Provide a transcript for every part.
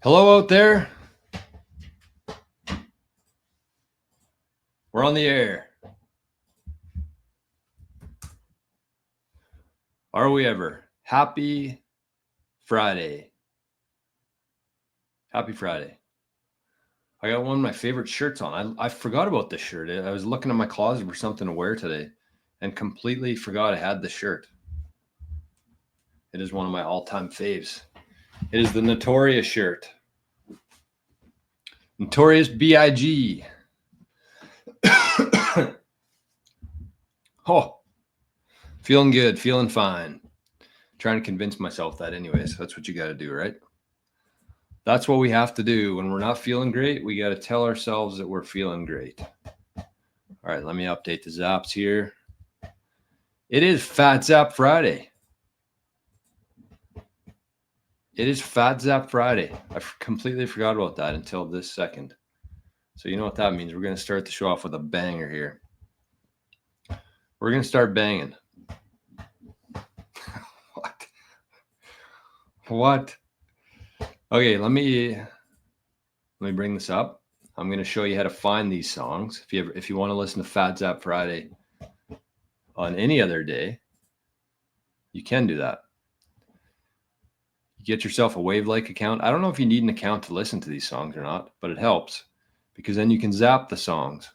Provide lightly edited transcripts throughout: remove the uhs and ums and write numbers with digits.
Hello out there. We're on the air. Are we ever? Happy Friday. Happy Friday. I got one of my favorite shirts on. I forgot about this shirt. I was looking in my closet for something to wear today and completely forgot I had the shirt. It is one of my all-time faves. It is the Notorious shirt. Notorious B.I.G. Oh, feeling good, feeling fine. Trying to convince myself that anyways. That's what you got to do, right? That's what we have to do. When we're not feeling great, we got to tell ourselves that we're feeling great. All right, let me update the Zaps here. It is Fat Zap Friday. It is Fat Zap Friday. I completely forgot about that until this second. So you know what that means. We're going to start the show off with a banger here. We're going to start banging. What? Okay, let me bring this up. I'm going to show you how to find these songs. If you want to listen to Fat Zap Friday on any other day, you can do that. You get yourself a Wavlake account. I don't know if you need an account to listen to these songs or not, but it helps because then you can zap the songs.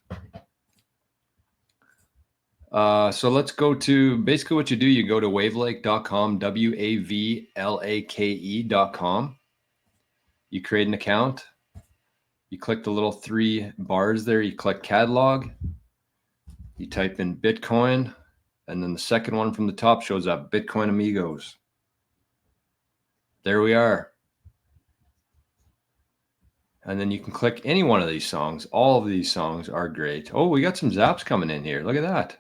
So let's go to basically what you do. You go to wavlake.com, wavlake.com. You create an account. You click the little 3 bars there. You click catalog. You type in Bitcoin. And then the second one from the top shows up, Bitcoin Amigos. There we are. And then you can click any one of these songs. All of these songs are great. Oh, we got some zaps coming in here. Look at that.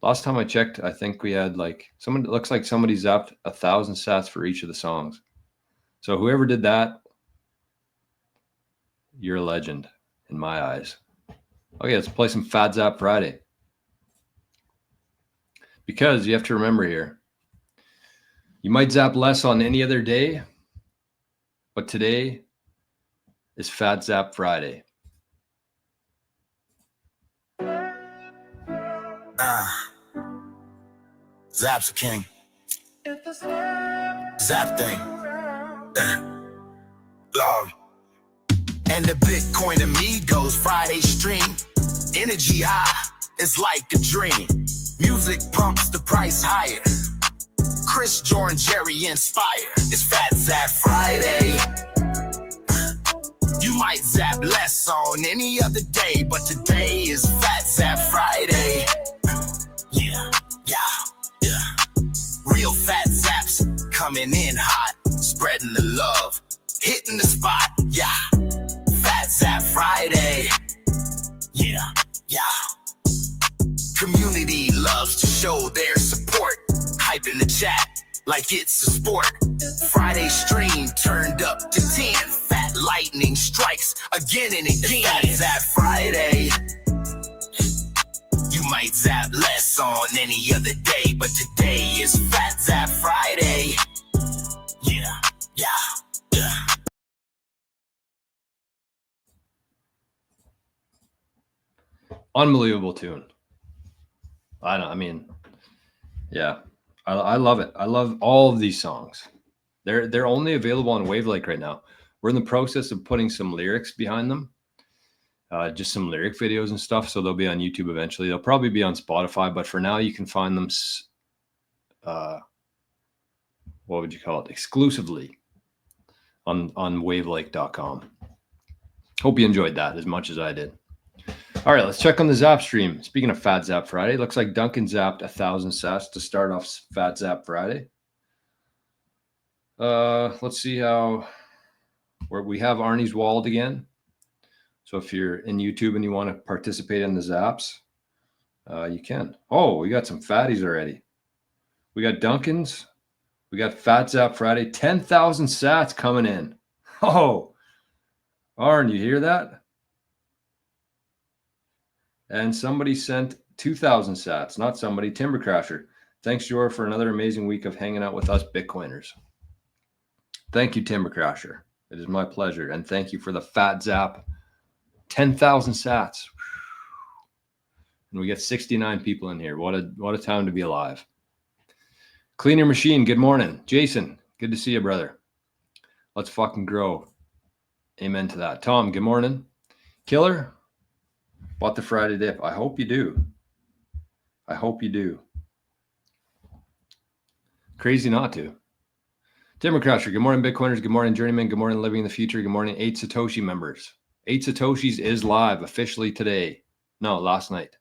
Last time I checked, I think we had it looks like somebody zapped 1,000 sats for each of the songs. So whoever did that, you're a legend in my eyes. Okay, let's play some Fat Zap Friday. Because you have to remember here, you might zap less on any other day, but today is Fat Zap Friday. Zap's a king. Zap thing. And the Bitcoin Amigos Friday stream. Energy high, it's like a dream. Music pumps the price higher. Chris, Jordan, Jerry inspired. It's Fat Zap Friday. You might zap less on any other day, but today is Fat Zap Friday. Yeah. Real fat zaps coming in hot, spreading the love, hitting the spot. Yeah. Fat Zap Friday. Yeah. Community loves to show their support, hype in the chat like it's a sport. Friday stream turned up to 10. Fat lightning strikes again and again. Fat Zap Friday. You might zap less on any other day, but today is Fat Zap Friday. Yeah. Unbelievable tune. I love it. I love all of these songs. They're only available on Wavlake right now. We're in the process of putting some lyrics behind them. Just some lyric videos and stuff. So they'll be on YouTube eventually. They'll probably be on Spotify, but for now you can find them, what would you call it? Exclusively on wavlake.com. Hope you enjoyed that as much as I did. All right, let's check on the Zap stream. Speaking of Fat Zap Friday, looks like Duncan zapped 1,000 sats to start off Fat Zap Friday. Let's see where we have Arnie's walled again. So if you're in YouTube and you want to participate in the zaps, you can. Oh, we got some fatties already. We got Duncan's. We got Fat Zap Friday. 10,000 sats coming in. Oh, Arn, you hear that? And somebody sent 2,000 sats. Not somebody, Timber Crasher. Thanks, Jor, for another amazing week of hanging out with us Bitcoiners. Thank you, Timber Crasher. It is my pleasure. And thank you for the fat zap. 10,000 sats. And we get 69 people in here. What a time to be alive. Cleaner Machine, good morning. Jason, good to see you, brother. Let's fucking grow. Amen to that. Tom, good morning. Killer, bought the Friday dip. I hope you do. I hope you do. Crazy not to. Timber Crusher, good morning, Bitcoiners. Good morning, Journeyman. Good morning, Living in the Future. Good morning, 8 Satoshi members. 8 Satoshis is live officially today. No, last night.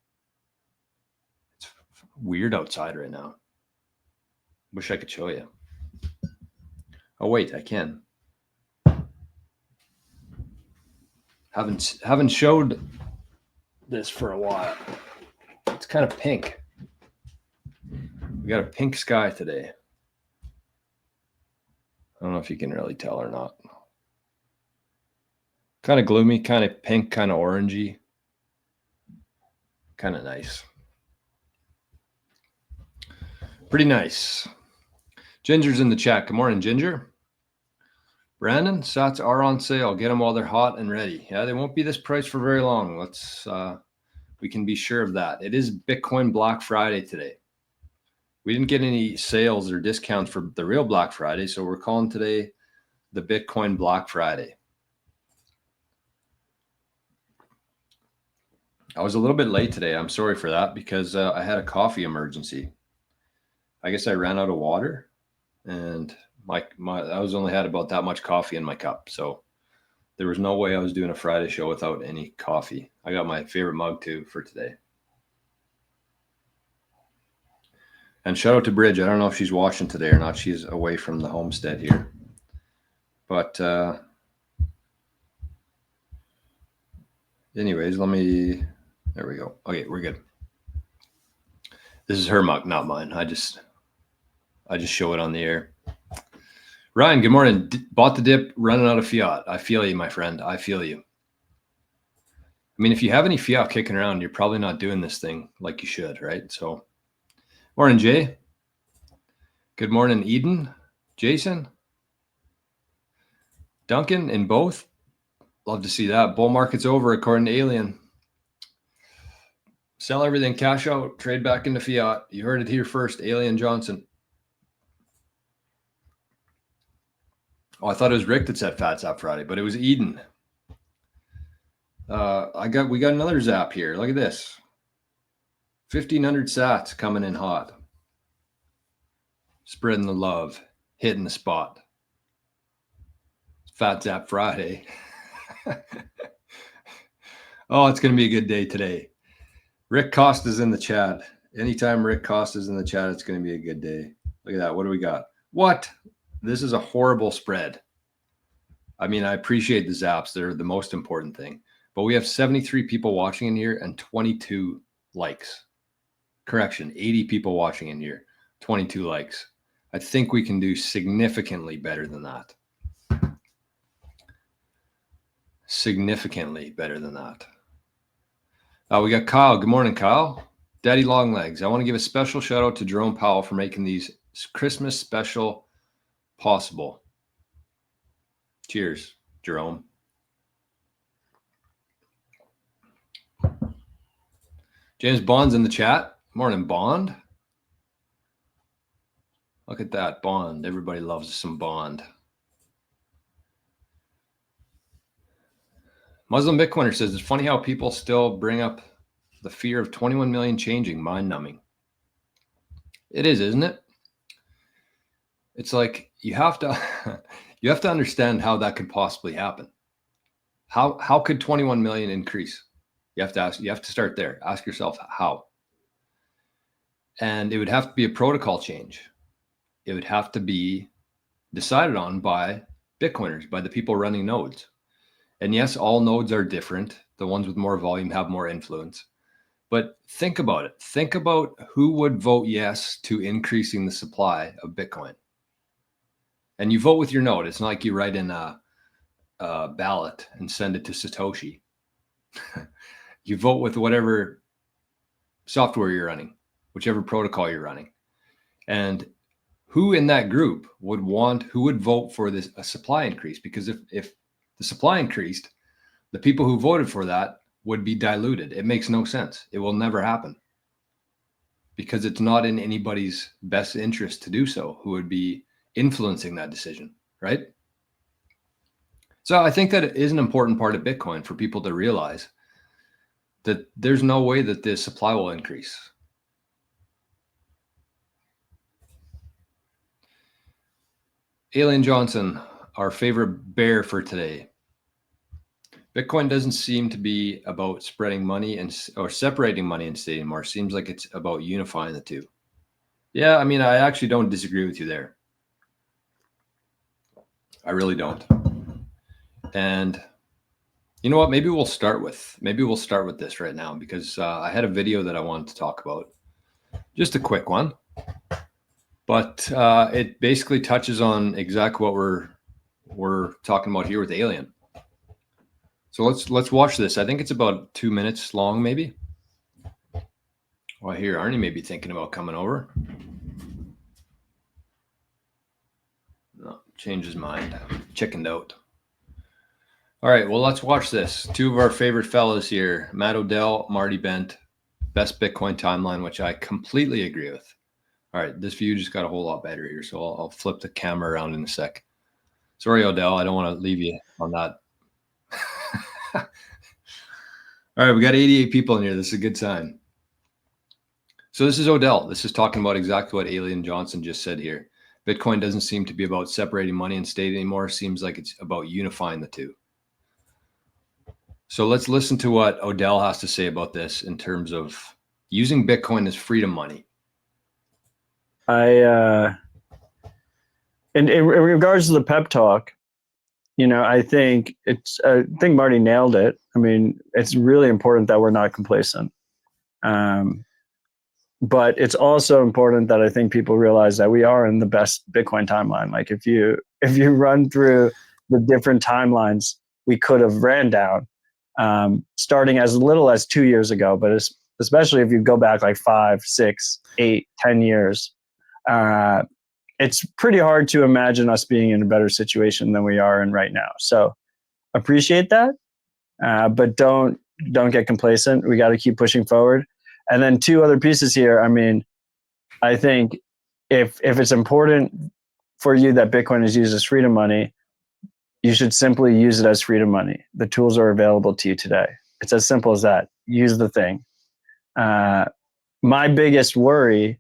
It's weird outside right now. Wish I could show you. Oh, wait, I can. Haven't showed this for a while. It's kind of pink. We got a pink sky today. I don't know if you can really tell or not. Kind of gloomy, kind of pink, kind of orangey. Kind of nice. Pretty nice. Ginger's in the chat. Good morning, Ginger. Brandon, sats are on sale. Get them while they're hot and ready. Yeah, they won't be this price for very long. We can be sure of that. It is Bitcoin Black Friday today. We didn't get any sales or discounts for the real Black Friday, so we're calling today the Bitcoin Black Friday. I was a little bit late today. I'm sorry for that because I had a coffee emergency. I guess I ran out of water, and I was only had about that much coffee in my cup, so there was no way I was doing a Friday show without any coffee. I got my favorite mug too for today. And shout out to Bridge. I don't know if she's watching today or not. She's away from the homestead here. But anyways, there we go. Okay, we're good. This is her mug, not mine. I just show it on the air. Ryan, good morning. Bought the dip, running out of fiat. I feel you, my friend. I feel you. I mean, if you have any fiat kicking around, you're probably not doing this thing like you should, right? So, morning, Jay. Good morning, Eden. Jason. Duncan in both. Love to see that. Bull market's over, according to Alien. Sell everything, cash out, trade back into fiat. You heard it here first, Alien Johnson. Oh, I thought it was Rick that said Fat Zap Friday, but it was Eden. We got another zap here. Look at this. 1,500 sats coming in hot. Spreading the love, hitting the spot. Fat Zap Friday. Oh, it's going to be a good day today. Rick Costa's in the chat. Anytime Rick Costa's in the chat, it's going to be a good day. Look at that. What do we got? What? This is a horrible spread. I mean, I appreciate the zaps. They're the most important thing. But we have 73 people watching in here and 22 likes. Correction, 80 people watching in here, 22 likes. I think we can do significantly better than that. Significantly better than that. We got Kyle. Good morning, Kyle. Daddy Longlegs. I want to give a special shout out to Jerome Powell for making these Christmas special possible. Cheers, Jerome. James Bond's in the chat. Morning, Bond. Look at that, Bond. Everybody loves some Bond. Muslim Bitcoiner says, it's funny how people still bring up the fear of 21 million changing, mind-numbing. It is, isn't it? It's like you have to understand how that could possibly happen. How could 21 million increase? You have to start there. Ask yourself how. And it would have to be a protocol change. It would have to be decided on by Bitcoiners, by the people running nodes. And yes, all nodes are different. The ones with more volume have more influence. But think about it. Think about who would vote yes to increasing the supply of Bitcoin. And you vote with your node. It's not like you write in a ballot and send it to Satoshi. You vote with whatever software you're running, whichever protocol you're running. And who in that group who would vote for a supply increase? Because if the supply increased, the people who voted for that would be diluted. It makes no sense. It will never happen because it's not in anybody's best interest to do so who would be influencing that decision, right? So I think that it is an important part of Bitcoin for people to realize that there's no way that the supply will increase. Alien Johnson, our favorite bear for today. Bitcoin doesn't seem to be about spreading money or separating money and state anymore. Seems like it's about unifying the two. Yeah, I mean, I actually don't disagree with you there. I really don't. And you know what? Maybe we'll start with this right now because I had a video that I wanted to talk about. Just a quick one. But it basically touches on exactly what we're talking about here with Alien. So let's watch this. I think it's about 2 minutes long, maybe. Well, here Arnie may be thinking about coming over. No, changed his mind. Chickened out. All right, well, let's watch this. Two of our favorite fellows here, Matt Odell, Marty Bent, best Bitcoin timeline, which I completely agree with. All right, this view just got a whole lot better here, so I'll flip the camera around in a sec. Sorry, Odell, I don't want to leave you on that. All right, we got 88 people in here. This is a good sign. So this is Odell. This is talking about exactly what Alien Johnson just said here. Bitcoin doesn't seem to be about separating money and state anymore. It seems like it's about unifying the two. So let's listen to what Odell has to say about this in terms of using Bitcoin as freedom money. In regards to the pep talk, I think Marty nailed it. I mean, it's really important that we're not complacent. But it's also important that I think people realize that we are in the best Bitcoin timeline. Like if you run through the different timelines we could have ran down, starting as little as 2 years ago, but especially if you go back like 5, 6, 8, 10 years, it's pretty hard to imagine us being in a better situation than we are in right now. So appreciate that, but don't get complacent. We got to keep pushing forward. And then 2 other pieces here. I mean, I think if it's important for you that Bitcoin is used as freedom money, you should simply use it as freedom money. The tools are available to you today. It's as simple as that. Use the thing. My biggest worry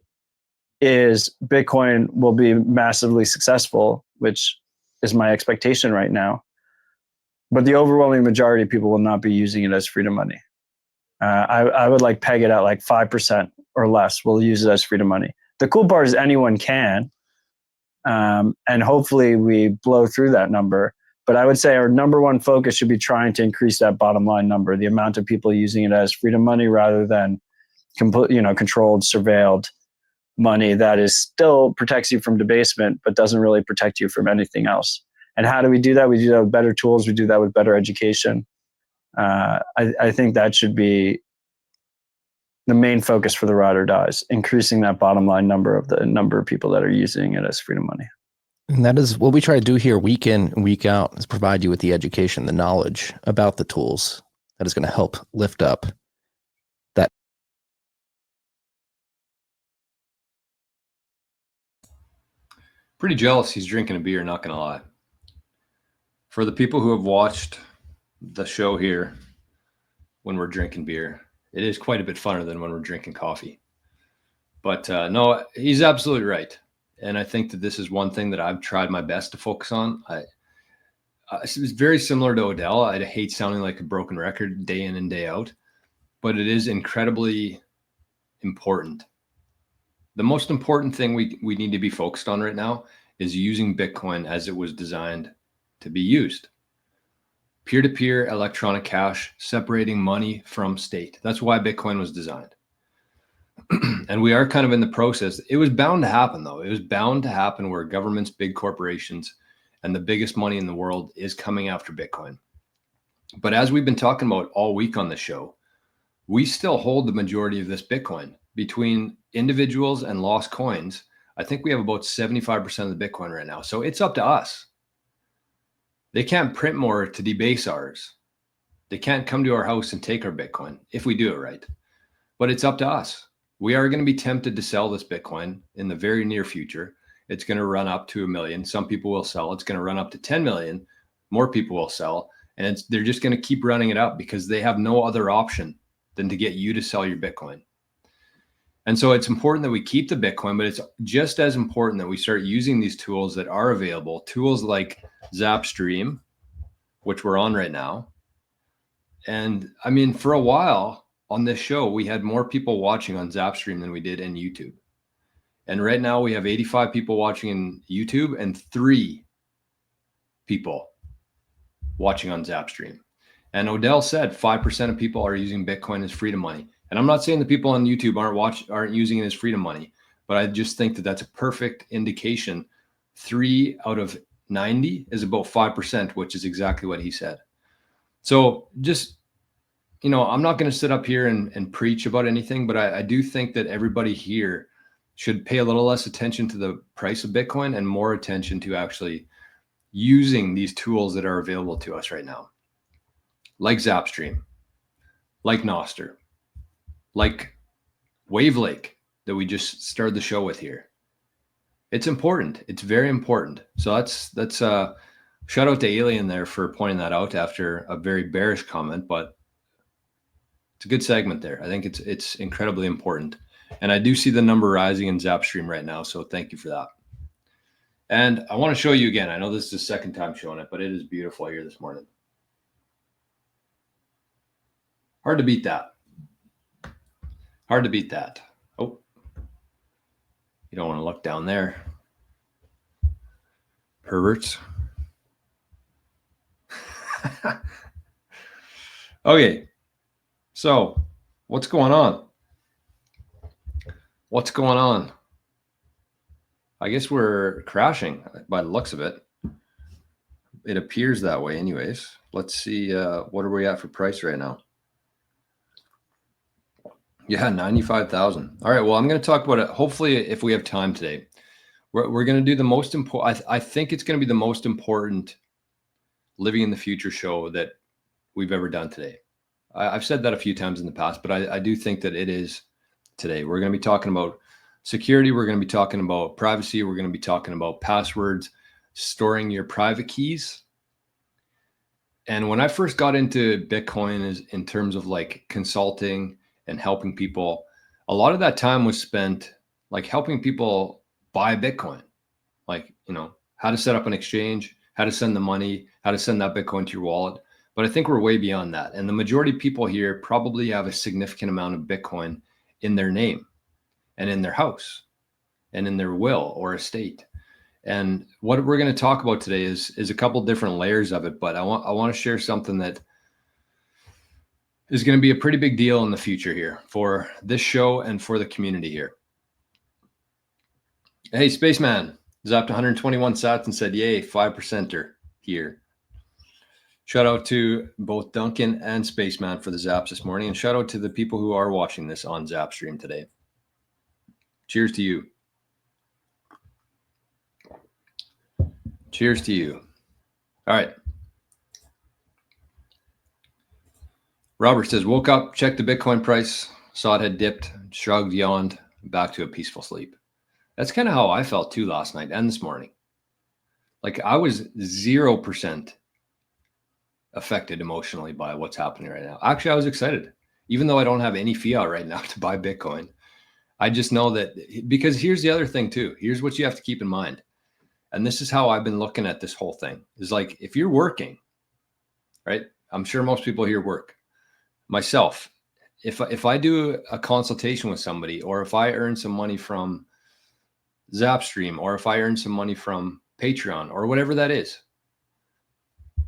is Bitcoin will be massively successful, which is my expectation right now. But the overwhelming majority of people will not be using it as freedom money. I would like peg it at like 5% or less will use it as freedom money. The cool part is anyone can, and hopefully we blow through that number. But I would say our number one focus should be trying to increase that bottom line number, the amount of people using it as freedom money rather than controlled, surveilled money that is still protects you from debasement, but doesn't really protect you from anything else. And how do we do that? We do that with better tools. We do that with better education. I think that should be the main focus for the ride or dies, increasing that bottom line number of the number of people that are using it as freedom money. And that is what we try to do here week in and week out, is provide you with the education, the knowledge about the tools that is going to help lift up that. Pretty jealous he's drinking a beer, not going to lie. For the people who have watched the show here when we're drinking beer, it is quite a bit funner than when we're drinking coffee. But no, he's absolutely right. And I think that this is one thing that I've tried my best to focus on. It's very similar to Odell. I hate sounding like a broken record day in and day out, but it is incredibly important. The most important thing we need to be focused on right now is using Bitcoin as it was designed to be used. Peer-to-peer electronic cash, separating money from state. That's why Bitcoin was designed. And we are kind of in the process. It was bound to happen, though. It was bound to happen where governments, big corporations, and the biggest money in the world is coming after Bitcoin. But as we've been talking about all week on the show, we still hold the majority of this Bitcoin. Between individuals and lost coins, I think we have about 75% of the Bitcoin right now. So it's up to us. They can't print more to debase ours. They can't come to our house and take our Bitcoin if we do it right. But it's up to us. We are going to be tempted to sell this Bitcoin in the very near future. It's going to run up to 1 million. Some people will sell. It's going to run up to 10 million. More people will sell. And they're just going to keep running it up because they have no other option than to get you to sell your Bitcoin. And so it's important that we keep the Bitcoin, but it's just as important that we start using these tools that are available, tools like Zaps, which we're on right now. And I mean, for a while on this show, we had more people watching on Zaps than we did in YouTube. And right now we have 85 people watching in YouTube and 3 people watching on Zaps. And Odell said 5% of people are using Bitcoin as freedom money. And I'm not saying the people on YouTube aren't using it as freedom money, but I just think that that's a perfect indication. 3 out of 90 is about 5%, which is exactly what he said. So just, I'm not going to sit up here and preach about anything, but I do think that everybody here should pay a little less attention to the price of Bitcoin and more attention to actually using these tools that are available to us right now. Like Zaps, like NOSTR, like Wavlake that we just started the show with here. It's important. It's very important. So that's shout out to Alien there for pointing that out after a very bearish comment, but it's a good segment there. I think it's incredibly important. And I do see the number rising in Zaps right now. So thank you for that. And I want to show you again. I know this is the second time showing it, but it is beautiful here this morning. Hard to beat that. Hard to beat that. Oh, you don't want to look down there. Perverts. Okay. So what's going on? What's going on? I guess we're crashing by the looks of it. It appears that way anyways. Let's see. What are we at for price right now? Yeah, 95,000. All right. Well, I'm going to talk about it. Hopefully, if we have time today, we're going to do the most important. I think it's going to be the most important Living in the Future show that we've ever done today. I've said that a few times in the past, but I do think that it is today. We're going to be talking about security. We're going to be talking about privacy. We're going to be talking about passwords, storing your private keys. And when I first got into Bitcoin, is in terms of like consulting and helping people, a lot of that time was spent like helping people buy Bitcoin, like, how to set up an exchange, how to send the money, how to send that Bitcoin to your wallet. But I think we're way beyond that. And the majority of people here probably have a significant amount of Bitcoin in their name and in their house and in their will or estate. And what we're going to talk about today is a couple different layers of it, but I want to share something that is going to be a pretty big deal in the future here for this show and for the community here. Hey, Spaceman zapped 121 sats and said, yay, 5%er here. Shout out to both Duncan and Spaceman for the zaps this morning. And shout out to the people who are watching this on Zaps today. Cheers to you. Cheers to you. All right. Robert says, woke up, checked the Bitcoin price, saw it had dipped, shrugged, yawned, back to a peaceful sleep. That's kind of how I felt too last night and this morning. Like I was 0% affected emotionally by what's happening right now. Actually, I was excited, even though I don't have any fiat right now to buy Bitcoin. I just know that, because here's the other thing too. Here's what you have to keep in mind. And this is how I've been looking at this whole thing. Is like, if you're working, right? I'm sure most people here work. Myself, if I do a consultation with somebody, or if I earn some money from Zaps, or if I earn some money from Patreon or whatever that is,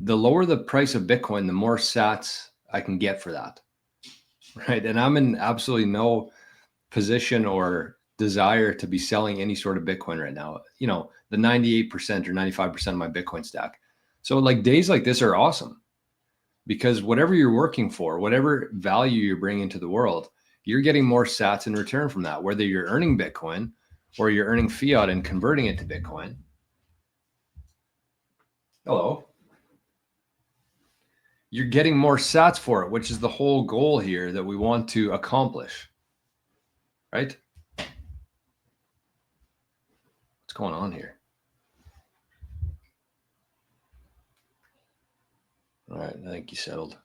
the lower the price of Bitcoin, the more sats I can get for that. Right. And I'm in absolutely no position or desire to be selling any sort of Bitcoin right now. The 98% or 95% of my Bitcoin stack. So like days like this are awesome, because whatever you're working for, whatever value you're bringing to the world, you're getting more sats in return from that, whether you're earning Bitcoin or you're earning fiat and converting it to Bitcoin. Hello. You're getting more sats for it, which is the whole goal here that we want to accomplish, right? What's going on here? All right, I think you settled.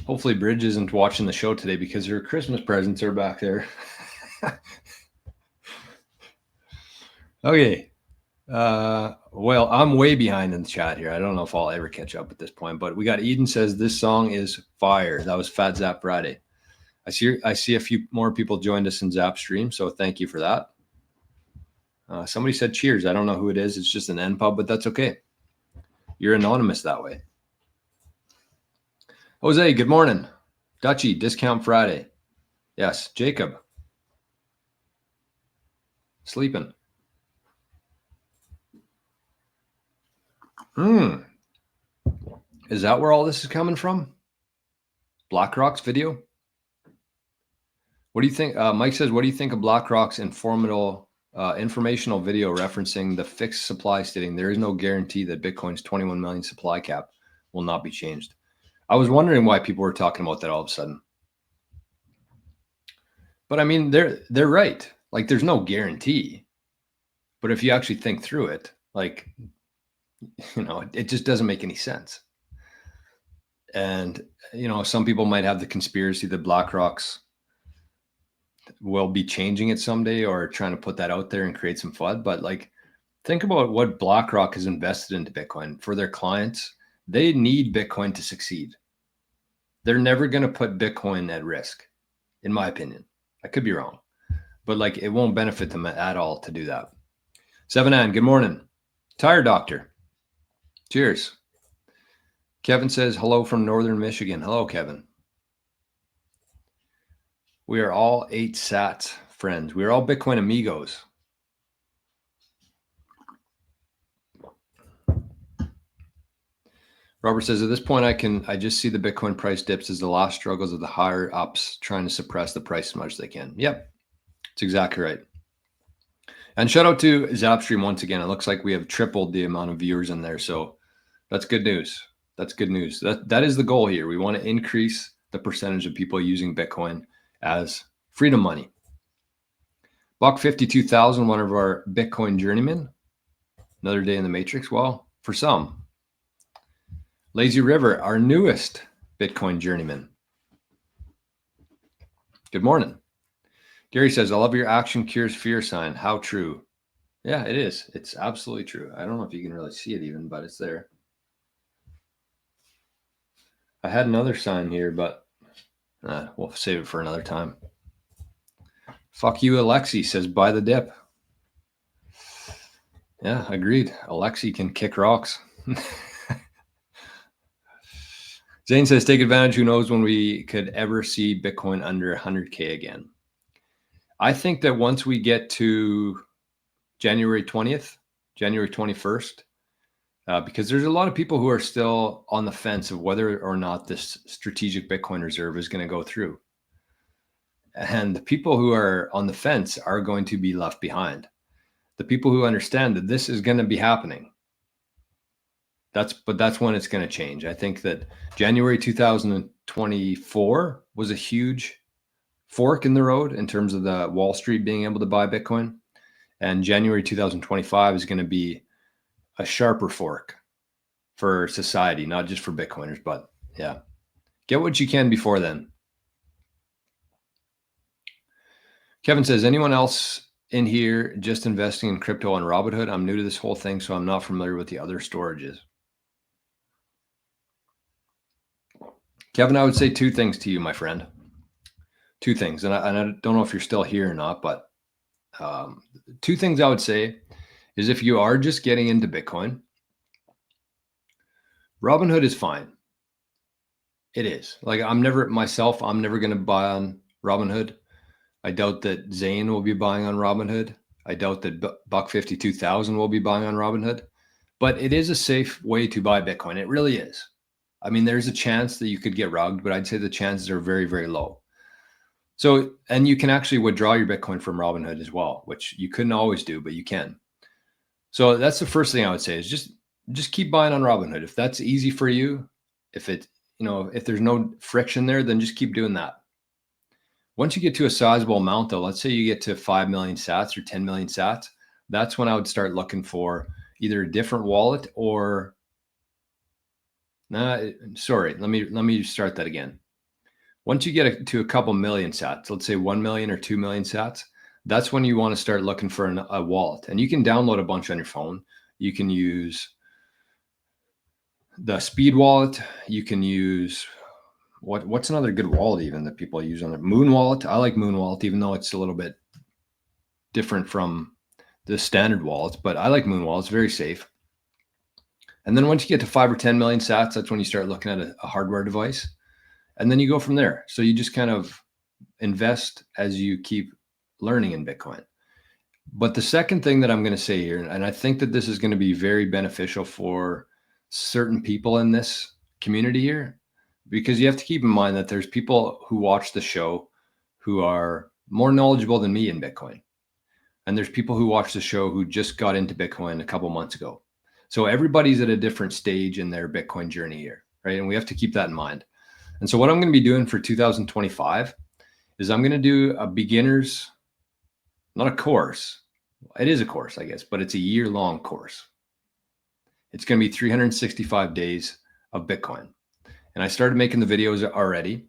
Hopefully Bridge isn't watching the show today because her Christmas presents are back there. Okay. Well, I'm way behind in the chat here. I don't know if I'll ever catch up at this point, but we got Eden says this song is fire. That was Fat Zap Friday. I see a few more people joined us in Zap stream, so thank you for that. Somebody said cheers. I don't know who it is. It's just an NPub, but that's okay. You're anonymous that way. Jose, good morning. Dutchy, Discount Friday. Yes, Jacob. Sleeping. Is that where all this is coming from? BlackRock's video? What do you think? Mike says, what do you think of BlackRock's informational video referencing the fixed supply, stating there is no guarantee that Bitcoin's 21 million supply cap will not be changed? I was wondering why people were talking about that all of a sudden. But I mean, they're right. Like, there's no guarantee. But if you actually think through it, like, you know, it just doesn't make any sense. And, you know, some people might have the conspiracy that BlackRock's will be changing it someday or trying to put that out there and create some FUD. But like, think about what BlackRock has invested into Bitcoin for their clients. They need Bitcoin to succeed. They're never going to put Bitcoin at risk, in my opinion. I could be wrong, but like, it won't benefit them at all to do that. 7-9, good morning. Tire Doctor. Cheers. Kevin says, hello from Northern Michigan. Hello, Kevin. We are all 8 sats friends. We are all Bitcoin amigos. Robert says, at this point, I just see the Bitcoin price dips as the last struggles of the higher ups trying to suppress the price as much as they can. Yep, that's exactly right. And shout out to Zapstream once again. It looks like we have tripled the amount of viewers in there. So that's good news. That's good news. That is the goal here. We want to increase the percentage of people using Bitcoin as freedom money. Buck 52,000, one of our Bitcoin journeymen. Another day in the matrix. Well, for some. Lazy River, our newest Bitcoin journeyman. Good morning. Gary says, I love your action cures fear sign. How true? Yeah, it is. It's absolutely true. I don't know if you can really see it even, but it's there. I had another sign here, but we'll save it for another time. Fuck you, Alexi says, buy the dip. Yeah, agreed. Alexi can kick rocks. Zane says, take advantage. Who knows when we could ever see Bitcoin under 100K again? I think that once we get to January 20th, January 21st, because there's a lot of people who are still on the fence of whether or not this strategic Bitcoin reserve is going to go through. And the people who are on the fence are going to be left behind. The people who understand that this is going to be happening. That's when it's going to change. I think that January 2024 was a huge fork in the road in terms of the Wall Street being able to buy Bitcoin. And January 2025 is going to be a sharper fork for society, not just for Bitcoiners, but yeah, get what you can before then. Kevin says, anyone else in here just investing in crypto on Robinhood? I'm new to this whole thing, so I'm not familiar with the other storages. Kevin, I would say 2 things to you, my friend. 2 things. And I don't know if you're still here or not, but 2 things I would say is if you are just getting into Bitcoin, Robinhood is fine. It is. Like, I'm never going to buy on Robinhood. I doubt that Zane will be buying on Robinhood. I doubt that Buck 52,000 will be buying on Robinhood. But it is a safe way to buy Bitcoin. It really is. I mean, there's a chance that you could get rugged, but I'd say the chances are very, very low. So, and you can actually withdraw your Bitcoin from Robinhood as well, which you couldn't always do, but you can. So that's the first thing I would say is just keep buying on Robinhood. If that's easy for you, if it, if there's no friction there, then just keep doing that. Once you get to a sizable amount though, let's say you get to 5 million sats or 10 million sats, that's when I would start looking for either a different wallet or, sorry, let me start that again. Once you get to a couple million sats, let's say 1 million or 2 million sats, that's when you want to start looking for a wallet. And you can download a bunch on your phone. You can use the Speed wallet. You can use, what's another good wallet even that people use on the Moon wallet? I like Moon wallet, even though it's a little bit different from the standard wallets, but I like Moon wallet. It's very safe. And then once you get to 5 or 10 million sats, that's when you start looking at a hardware device. And then you go from there. So you just kind of invest as you keep learning in Bitcoin. But the second thing that I'm going to say here, and I think that this is going to be very beneficial for certain people in this community here, because you have to keep in mind that there's people who watch the show who are more knowledgeable than me in Bitcoin. And there's people who watch the show who just got into Bitcoin a couple months ago. So everybody's at a different stage in their Bitcoin journey here, right? And we have to keep that in mind. And so what I'm going to be doing for 2025 is I'm going to do a beginner's, not a course. It is a course, I guess, but it's a year-long course. It's going to be 365 days of Bitcoin. And I started making the videos already.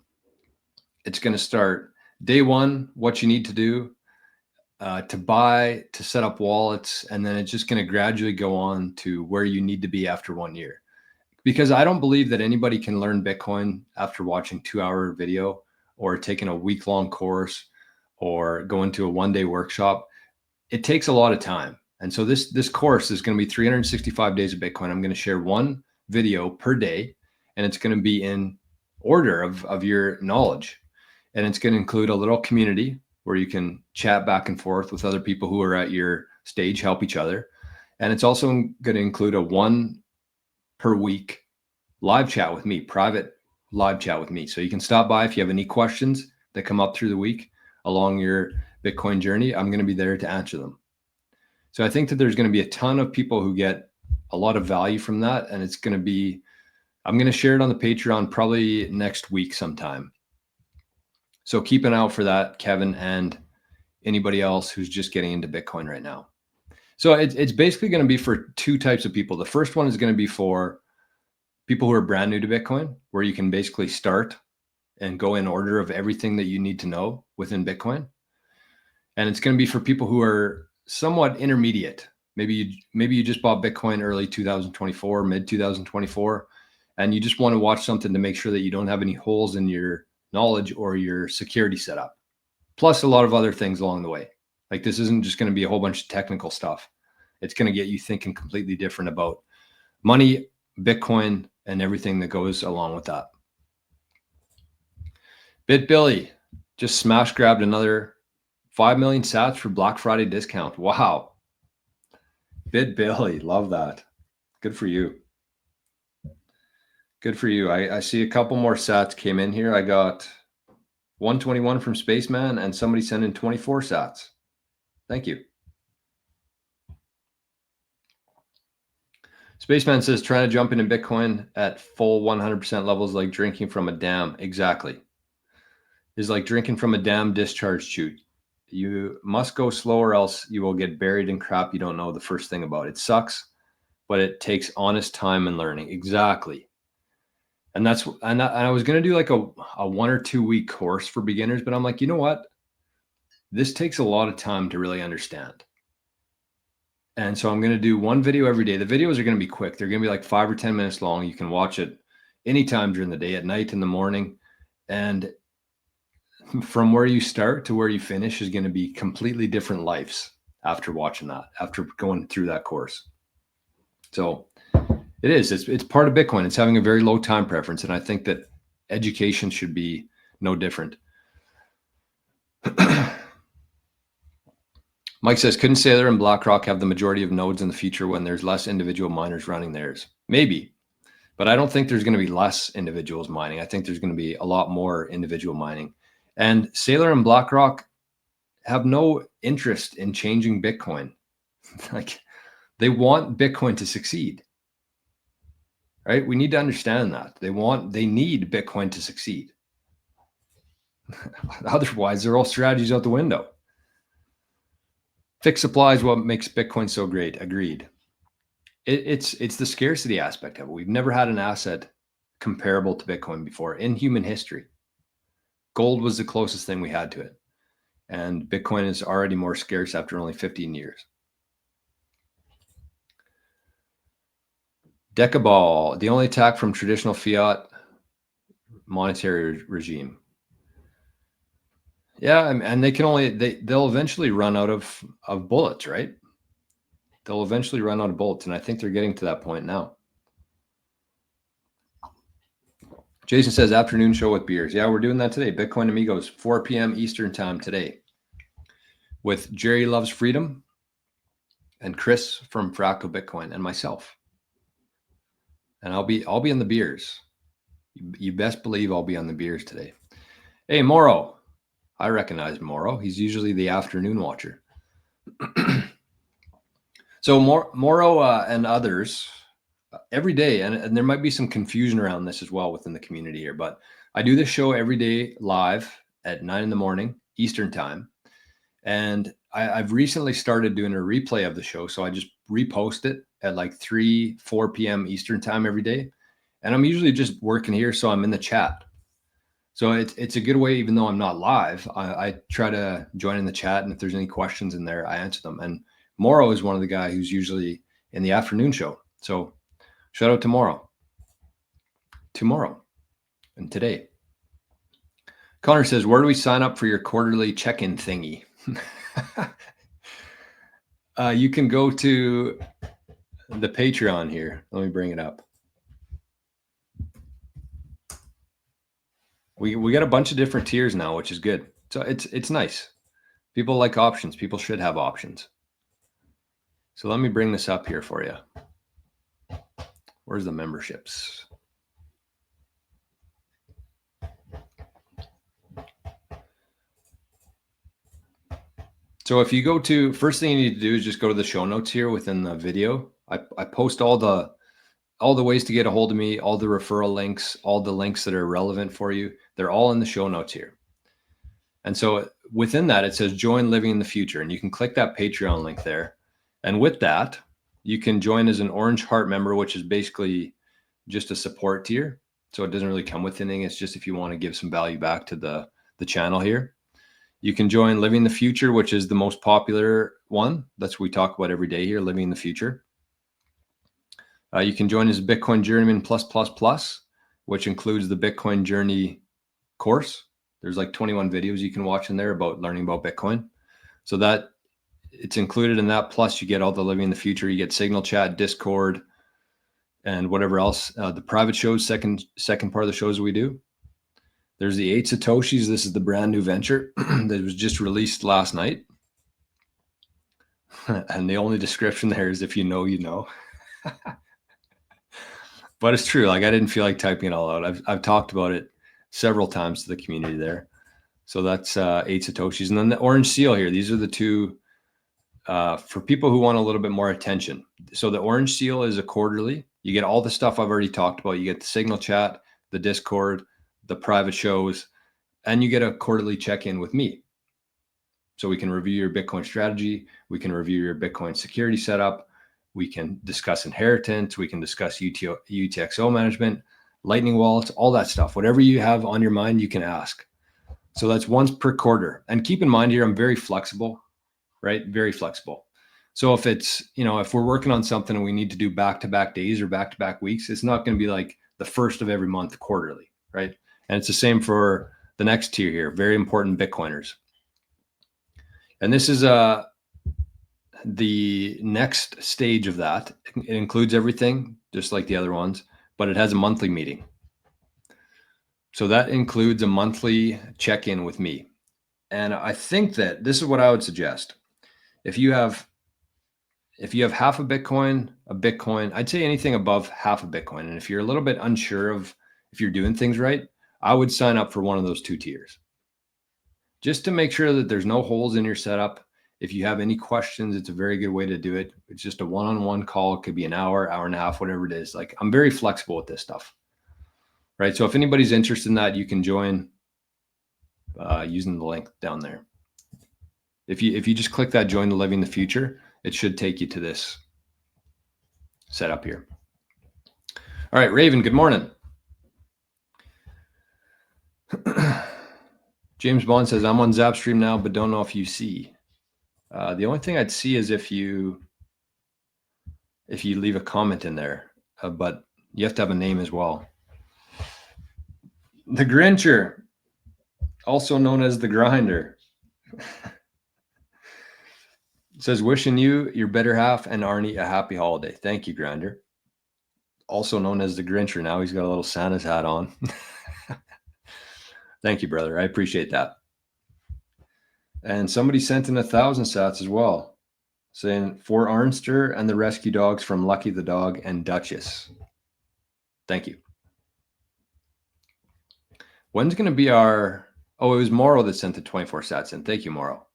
It's going to start day one, what you need to do to buy, to set up wallets. And then it's just going to gradually go on to where you need to be after 1 year. Because I don't believe that anybody can learn Bitcoin after watching 2-hour video or taking a week-long course or going to a 1-day workshop. It takes a lot of time. And so this course is going to be 365 days of Bitcoin. I'm going to share one video per day, and it's going to be in order of your knowledge. And it's going to include a little community where you can chat back and forth with other people who are at your stage, help each other. And it's also going to include a 1 per week live chat with me, private live chat with me. So you can stop by if you have any questions that come up through the week along your Bitcoin journey. I'm going to be there to answer them. So I think that there's going to be a ton of people who get a lot of value from that. And it's going to be, I'm going to share it on the Patreon probably next week sometime. So keep an eye out for that, Kevin, and anybody else who's just getting into Bitcoin right now. So it's basically going to be for 2 types of people. The first one is going to be for people who are brand new to Bitcoin, where you can basically start and go in order of everything that you need to know within Bitcoin. And it's going to be for people who are somewhat intermediate. Maybe you just bought Bitcoin early 2024, mid 2024, and you just want to watch something to make sure that you don't have any holes in your knowledge or your security setup, plus a lot of other things along the way. Like this isn't just going to be a whole bunch of technical stuff. It's going to get you thinking completely different about money, Bitcoin, and everything that goes along with that. BitBilly just smash grabbed another 5 million sats for Black Friday discount. Wow. BitBilly, love that. Good for you. Good for you. I see a couple more sats came in here. I got 121 from Spaceman and somebody sent in 24 sats. Thank you. Spaceman says, trying to jump into Bitcoin at full 100% levels like drinking from a dam. Exactly. Is like drinking from a dam discharge chute. You must go slow or else you will get buried in crap you don't know the first thing about. It sucks, but it takes honest time and learning. Exactly. And I was going to do like a 1 or 2 week course for beginners, but I'm like, you know what? This takes a lot of time to really understand. And so I'm going to do one video every day. The videos are going to be quick. They're going to be like 5 or 10 minutes long. You can watch it anytime during the day, at night, in the morning. And from where you start to where you finish is going to be completely different lives after watching that, after going through that course. So it is. It's part of Bitcoin. It's having a very low time preference. And I think that education should be no different. Mike says, couldn't Saylor and BlackRock have the majority of nodes in the future when there's less individual miners running theirs? Maybe, but I don't think there's going to be less individuals mining. I think there's going to be a lot more individual mining. And Saylor and BlackRock have no interest in changing Bitcoin. Like, they want Bitcoin to succeed, right? We need to understand that they need Bitcoin to succeed. Otherwise, their whole strategy's out the window. Fixed supply is what makes Bitcoin so great. Agreed. It's the scarcity aspect of it. We've never had an asset comparable to Bitcoin before in human history. Gold was the closest thing we had to it. And Bitcoin is already more scarce after only 15 years. Decaball, the only attack from traditional fiat monetary regime. Yeah, and they can they'll eventually run out of bullets, right? They'll eventually run out of bullets, and I think they're getting to that point now. Jason says, afternoon show with beers. Yeah, we're doing that today. Bitcoin Amigos, 4 p.m. Eastern time today with Jerry Loves Freedom and Chris from Fractal Bitcoin and myself. And I'll be on the beers. You best believe I'll be on the beers today. Hey, Morrow. I recognize Morrow. He's usually the afternoon watcher. So Morrow and others every day, and there might be some confusion around this as well within the community here, but I do this show every day live at 9 in the morning Eastern time. And I've recently started doing a replay of the show. So I just repost it at like 4 p.m. Eastern time every day. And I'm usually just working here, so I'm in the chat. So it's a good way, even though I'm not live, I try to join in the chat. And if there's any questions in there, I answer them. And Morrow is one of the guys who's usually in the afternoon show. So shout out to Morrow. Tomorrow and today. Connor says, where do we sign up for your quarterly check-in thingy? You can go to the Patreon here. Let me bring it up. We got a bunch of different tiers now, which is good. So it's nice. People like options. People should have options. So let me bring this up here for you. Where's the memberships? So if you go to, first thing you need to do is just go to the show notes here within the video. I post all the ways to get a hold of me, all the referral links, all the links that are relevant for you. They're all in the show notes here. And so within that, it says join Living in the Future, and you can click that Patreon link there. And with that, you can join as an Orange Heart member, which is basically just a support tier. So it doesn't really come with anything. It's just if you want to give some value back to the channel here. You can join Living the Future, which is the most popular one. That's what we talk about every day here, Living the Future. You can join as Bitcoin Journeyman Plus, which includes the Bitcoin Journey course. There's like 21 videos you can watch in there about learning about Bitcoin. So that it's included in that. Plus you get all the Living in the Future. You get Signal Chat, Discord, and whatever else. The private shows, second part of the shows we do. There's the 8 Satoshis. This is the brand new venture that was just released last night. And the only description there is if you know, you know. But it's true. Like I didn't feel like typing it all out. I've talked about it several times to the community there. So that's 8 Satoshis. And then the orange seal here. These are the two for people who want a little bit more attention. So the orange seal is a quarterly. You get all the stuff I've already talked about. You get the Signal Chat, the Discord, the private shows, and you get a quarterly check-in with me. So we can review your Bitcoin strategy. We can review your Bitcoin security setup. We can discuss inheritance. We can discuss UTXO management, Lightning wallets, all that stuff. Whatever you have on your mind, you can ask. So that's once per quarter. And keep in mind here, I'm very flexible, right? Very flexible. So if it's, if we're working on something and we need to do back-to-back days or back-to-back weeks, it's not going to be like the first of every month quarterly, right? And it's the same for the next tier here, very important Bitcoiners. And this is the next stage of that. It includes everything, just like the other ones, but it has a monthly meeting. So that includes a monthly check-in with me. And I think that this is what I would suggest. If you have half a Bitcoin, I'd say anything above half a Bitcoin. And if you're a little bit unsure of if you're doing things right, I would sign up for one of those two tiers. just to make sure that there's no holes in your setup. If you have any questions, it's a very good way to do it. It's just a one-on-one call. It could be an hour, hour and a half, whatever it is. Like, I'm very flexible with this stuff, right? So if anybody's interested in that, you can join using the link down there. If you just click that join the living the future, it should take you to this setup here. All right, Raven, good morning. James Bond says, I'm on Zaps stream now, but don't know if you see. The only thing I'd see is if you leave a comment in there, but you have to have a name as well. The Grincher, also known as the Grinder, says, wishing you, your better half, and Arnie a happy holiday. Thank you, Grinder. Also known as the Grincher now. He's got a little Santa's hat on. Thank you, brother. I appreciate that. And somebody sent in 1,000 sats as well, saying, for Arnster and the rescue dogs from Lucky the Dog and Duchess. Thank you. When's going to be our... Oh, it was Morrow that sent the 24 sats in. Thank you, Morrow.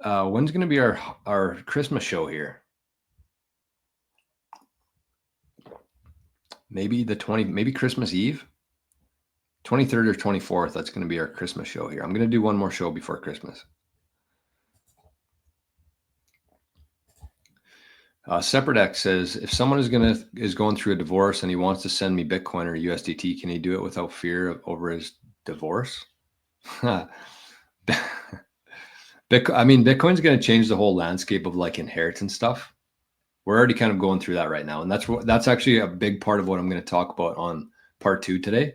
When's going to be our Christmas show here? Maybe maybe Christmas Eve? 23rd or 24th, that's going to be our Christmas show here. I'm going to do one more show before Christmas. Separate X says, if someone is going through a divorce and he wants to send me Bitcoin or USDT, can he do it without fear over his divorce? Bitcoin's going to change the whole landscape of like inheritance stuff. We're already kind of going through that right now. And that's actually a big part of what I'm going to talk about on part 2 today,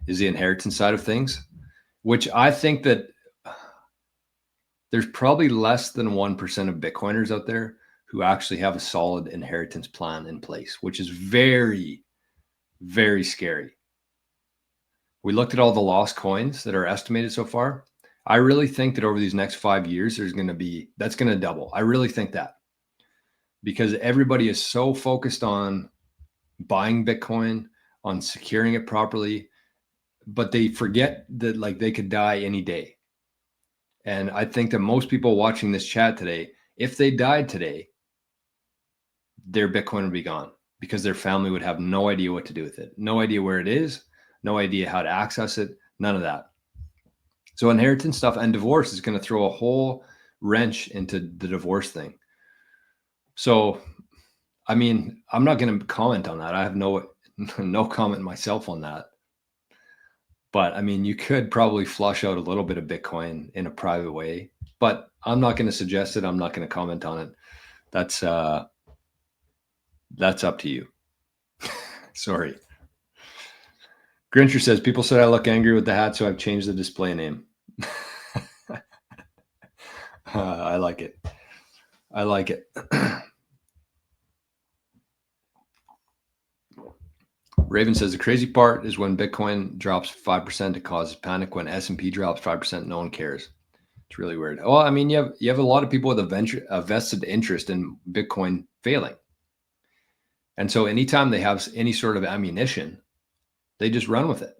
is the inheritance side of things, which I think that there's probably less than 1% of Bitcoiners out there who actually have a solid inheritance plan in place, which is very, very scary. We looked at all the lost coins that are estimated so far. I really think that over these next 5 years, that's going to double. I really think that, because everybody is so focused on buying Bitcoin, on securing it properly, but they forget that like they could die any day. And I think that most people watching this chat today, if they died today, their Bitcoin would be gone because their family would have no idea what to do with it. No idea where it is, no idea how to access it, none of that. So inheritance stuff and divorce is going to throw a whole wrench into the divorce thing. So, I mean, I'm not going to comment on that. I have no comment myself on that. But I mean, you could probably flush out a little bit of Bitcoin in a private way, but I'm not going to suggest it. I'm not going to comment on it. That's up to you. Sorry. Grincher says, people said I look angry with the hat, so I've changed the display name. I like it. I like it. Raven says, the crazy part is when Bitcoin drops 5%, it causes panic. When S&P drops 5%, no one cares. It's really weird. Well, I mean, you have a lot of people with a vested interest in Bitcoin failing. And so anytime they have any sort of ammunition, they just run with it.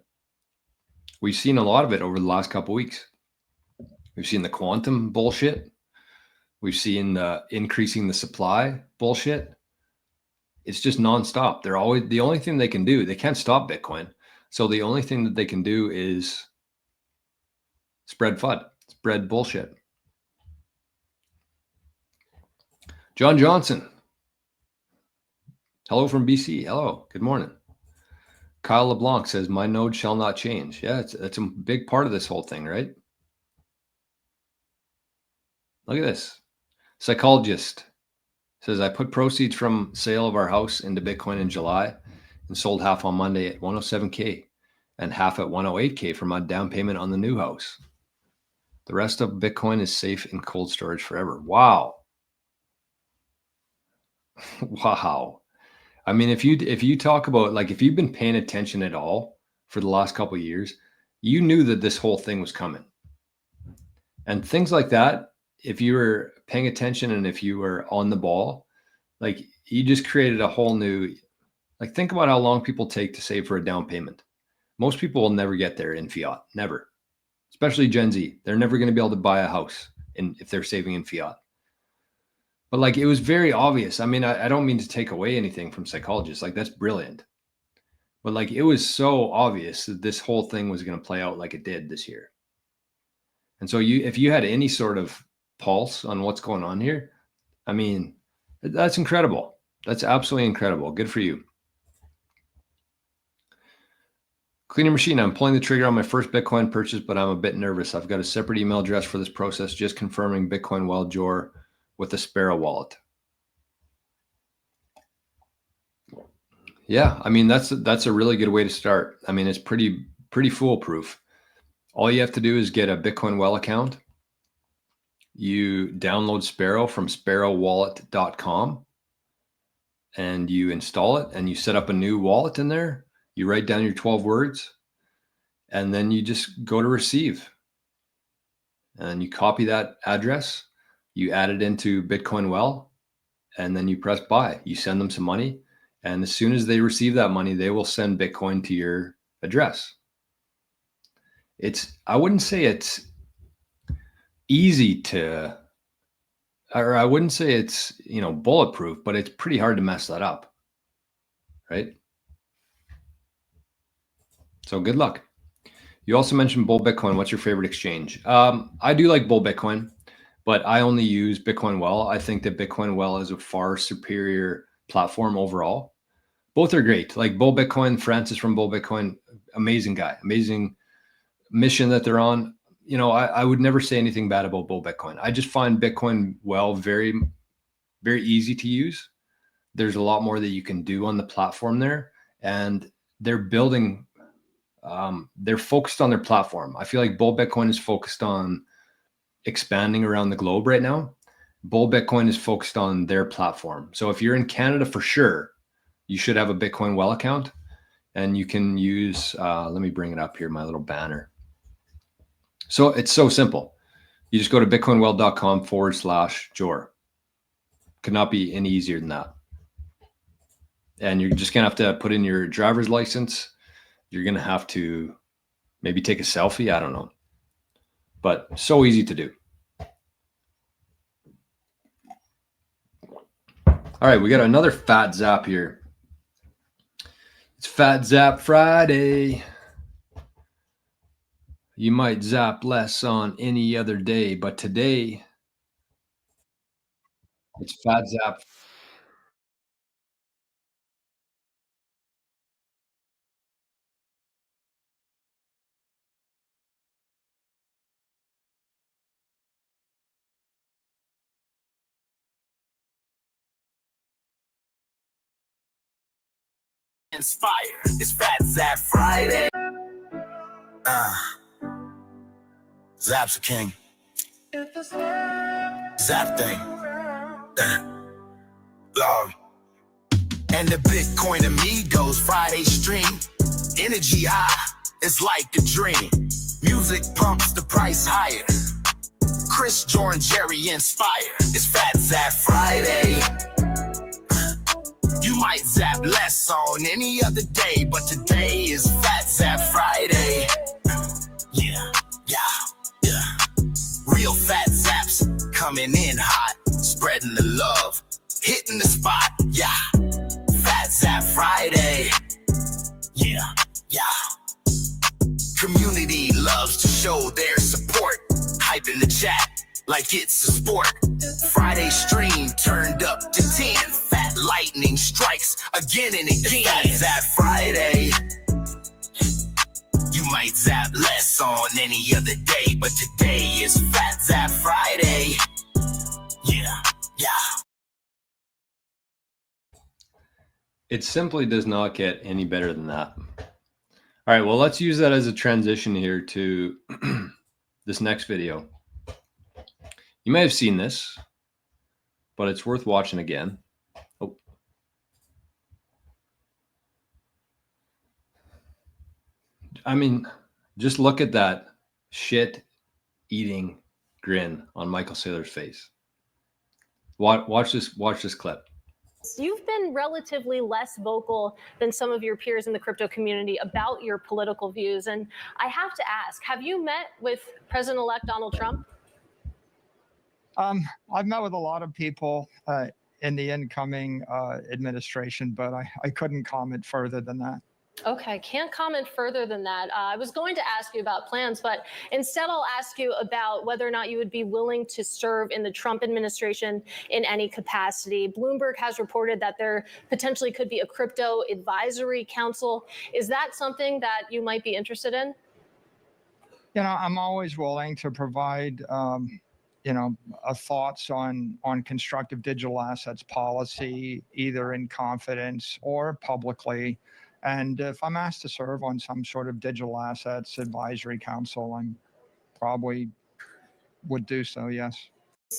We've seen a lot of it over the last couple of weeks. We've seen the quantum bullshit. We've seen the increasing the supply bullshit. It's just nonstop. They're always, the only thing they can do, they can't stop Bitcoin. So the only thing that they can do is spread FUD, spread bullshit. John Johnson. Hello from BC. Hello. Good morning. Kyle LeBlanc says, my node shall not change. Yeah, that's a big part of this whole thing, right? Look at this. Psychologist says, I put proceeds from sale of our house into Bitcoin in July and sold half on Monday at 107K and half at 108K for my down payment on the new house. The rest of Bitcoin is safe in cold storage forever. Wow. Wow. I mean, if you talk about, like, if you've been paying attention at all for the last couple of years, you knew that this whole thing was coming. And things like that, if you were paying attention and if you were on the ball, like, you just created a whole new, like, think about how long people take to save for a down payment. Most people will never get there in fiat, never. especially Gen Z. They're never going to be able to buy a house if they're saving in fiat. But like, it was very obvious. I mean, I don't mean to take away anything from psychologists. Like, that's brilliant. But like, it was so obvious that this whole thing was going to play out like it did this year. And so if you had any sort of pulse on what's going on here, I mean, that's incredible. That's absolutely incredible. Good for you. Cleaner machine. I'm pulling the trigger on my first Bitcoin purchase, but I'm a bit nervous. I've got a separate email address for this process, just confirming Bitcoin well Jor with the Sparrow wallet. Yeah, I mean, that's a really good way to start. I mean, it's pretty foolproof. All you have to do is get a Bitcoin well account. You download Sparrow from sparrowwallet.com and you install it and you set up a new wallet in there. You write down your 12 words and then you just go to receive. And you copy that address, you add it into Bitcoin well, and then you press buy. You send them some money. And as soon as they receive that money, they will send Bitcoin to your address. I wouldn't say it's easy to, or I wouldn't say it's, bulletproof, but it's pretty hard to mess that up. Right? So good luck. You also mentioned Bull Bitcoin. What's your favorite exchange? I do like Bull Bitcoin, but I only use Bitcoin Well. I think that Bitcoin Well is a far superior platform overall. Both are great. Like Bull Bitcoin, Francis from Bull Bitcoin, amazing guy, amazing mission that they're on. I would never say anything bad about Bull Bitcoin. I just find Bitcoin Well very, very easy to use. There's a lot more that you can do on the platform there, and they're building. They're focused on their platform. I feel like Bull Bitcoin is focused on expanding around the globe right now. Bull Bitcoin is focused on their platform. So if you're in Canada, for sure, you should have a Bitcoin Well account, and you can use, let me bring it up here, my little banner. So it's so simple. You just go to bitcoinwell.com/Jor. Could not be any easier than that. And you're just going to have to put in your driver's license. You're going to have to maybe take a selfie. I don't know. But so easy to do. All right, we got another fat zap here. It's Fat Zap Friday. You might zap less on any other day, but today it's Fat Zap. Inspire. It's Fat Zap Friday. Zap's a king. Zap thing. And the Bitcoin Amigos Friday stream. Energy high. It's like a dream. Music pumps the price higher. Chris, Jordan, Jerry inspire. It's Fat Zap Friday. You might zap less on any other day, but today is Fat Zap Friday. Yeah. Real fat zaps coming in hot, spreading the love, hitting the spot. Yeah. Fat Zap Friday. Yeah. Community loves to show their support. Hype in the chat like it's a sport. Friday stream turned up to 10. Fat lightning strikes again and again. Fat Zap Friday. You might zap less on any other day, but today is Fat Zap Friday. Yeah. It simply does not get any better than that. All right, well, let's use that as a transition here to this next video. You may have seen this, but it's worth watching again. Oh. I mean, just look at that shit-eating grin on Michael Saylor's face. Watch this clip. You've been relatively less vocal than some of your peers in the crypto community about your political views. And I have to ask, have you met with President-elect Donald Trump? I've met with a lot of people in the incoming administration, but I couldn't comment further than that. Okay, can't comment further than that. I was going to ask you about plans, but instead I'll ask you about whether or not you would be willing to serve in the Trump administration in any capacity. Bloomberg has reported that there potentially could be a crypto advisory council. Is that something that you might be interested in? You know, I'm always willing to provide, you know, thoughts on constructive digital assets policy, either in confidence or publicly. And if I'm asked to serve on some sort of digital assets advisory council, I'm probably would do so, yes.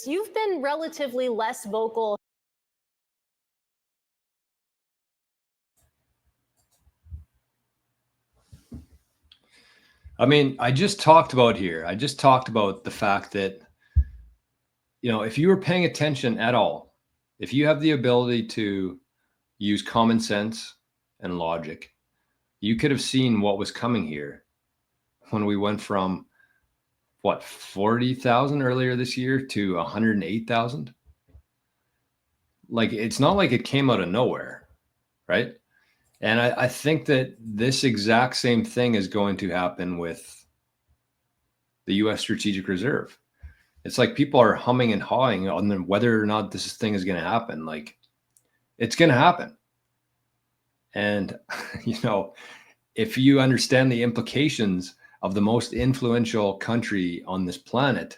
You've been relatively less vocal. I mean, I just talked about the fact that, you know, if you were paying attention at all, if you have the ability to use common sense and logic, you could have seen what was coming here when we went from what, 40,000 earlier this year to 108,000. Like, it's not like it came out of nowhere, right? And I think that this exact same thing is going to happen with the U.S. Strategic Reserve. It's like people are humming and hawing on whether or not this thing is going to happen. Like, it's going to happen. And, you know, if you understand the implications of the most influential country on this planet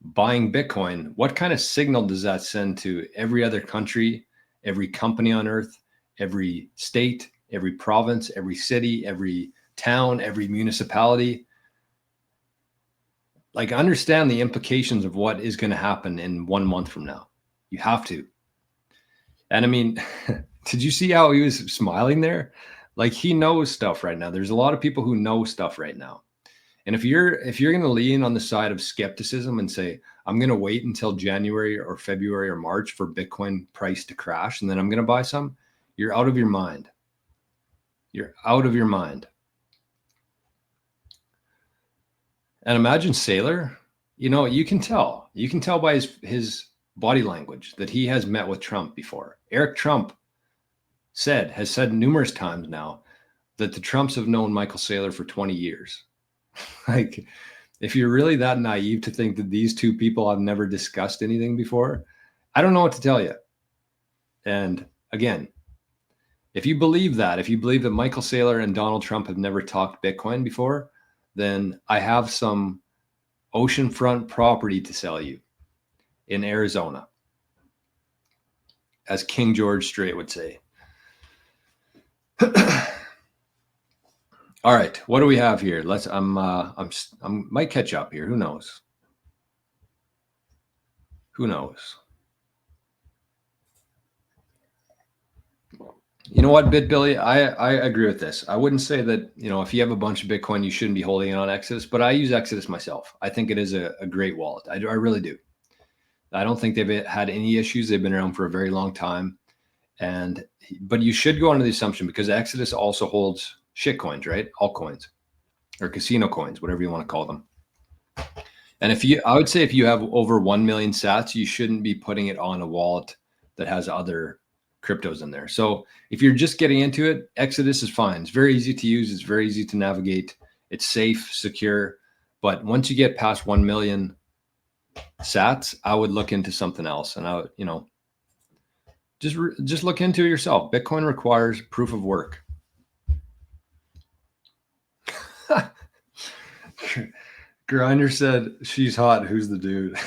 buying Bitcoin, what kind of signal does that send to every other country, every company on earth, every state, every province, every city, every town, every municipality? Like, understand the implications of what is going to happen in 1 month from now. You have to. And I mean, did you see how he was smiling there? Like, he knows stuff right now. There's a lot of people who know stuff right now. And if you're going to lean on the side of skepticism and say, I'm going to wait until January or February or March for Bitcoin price to crash, and then I'm going to buy some, you're out of your mind. You're out of your mind. And imagine Saylor, you know, you can tell by his body language that he has met with Trump before. Eric Trump has said numerous times now that the Trumps have known Michael Saylor for 20 years. Like, if you're really that naive to think that these two people have never discussed anything before, I don't know what to tell you. And again, if you believe that Michael Saylor and Donald Trump have never talked Bitcoin before, then I have some oceanfront property to sell you in Arizona, as King George Strait would say. All right, what do we have here? I might catch up here. Who knows? Who knows? You know what, BitBilly? I agree with this. I wouldn't say that, you know, if you have a bunch of Bitcoin, you shouldn't be holding it on Exodus, but I use Exodus myself. I think it is a great wallet. I really do. I don't think they've had any issues. They've been around for a very long time. But you should go under the assumption, because Exodus also holds shit coins, right? Altcoins or casino coins, whatever you want to call them. And I would say if you have over 1 million sats, you shouldn't be putting it on a wallet that has other cryptos in there. So if you're just getting into it, Exodus is fine. It's very easy to use. It's very easy to navigate. It's safe, secure. But once you get past 1 million sats, I would look into something else. And I would, you know, just look into it yourself. Bitcoin requires proof of work. Grinder said, she's hot. Who's the dude?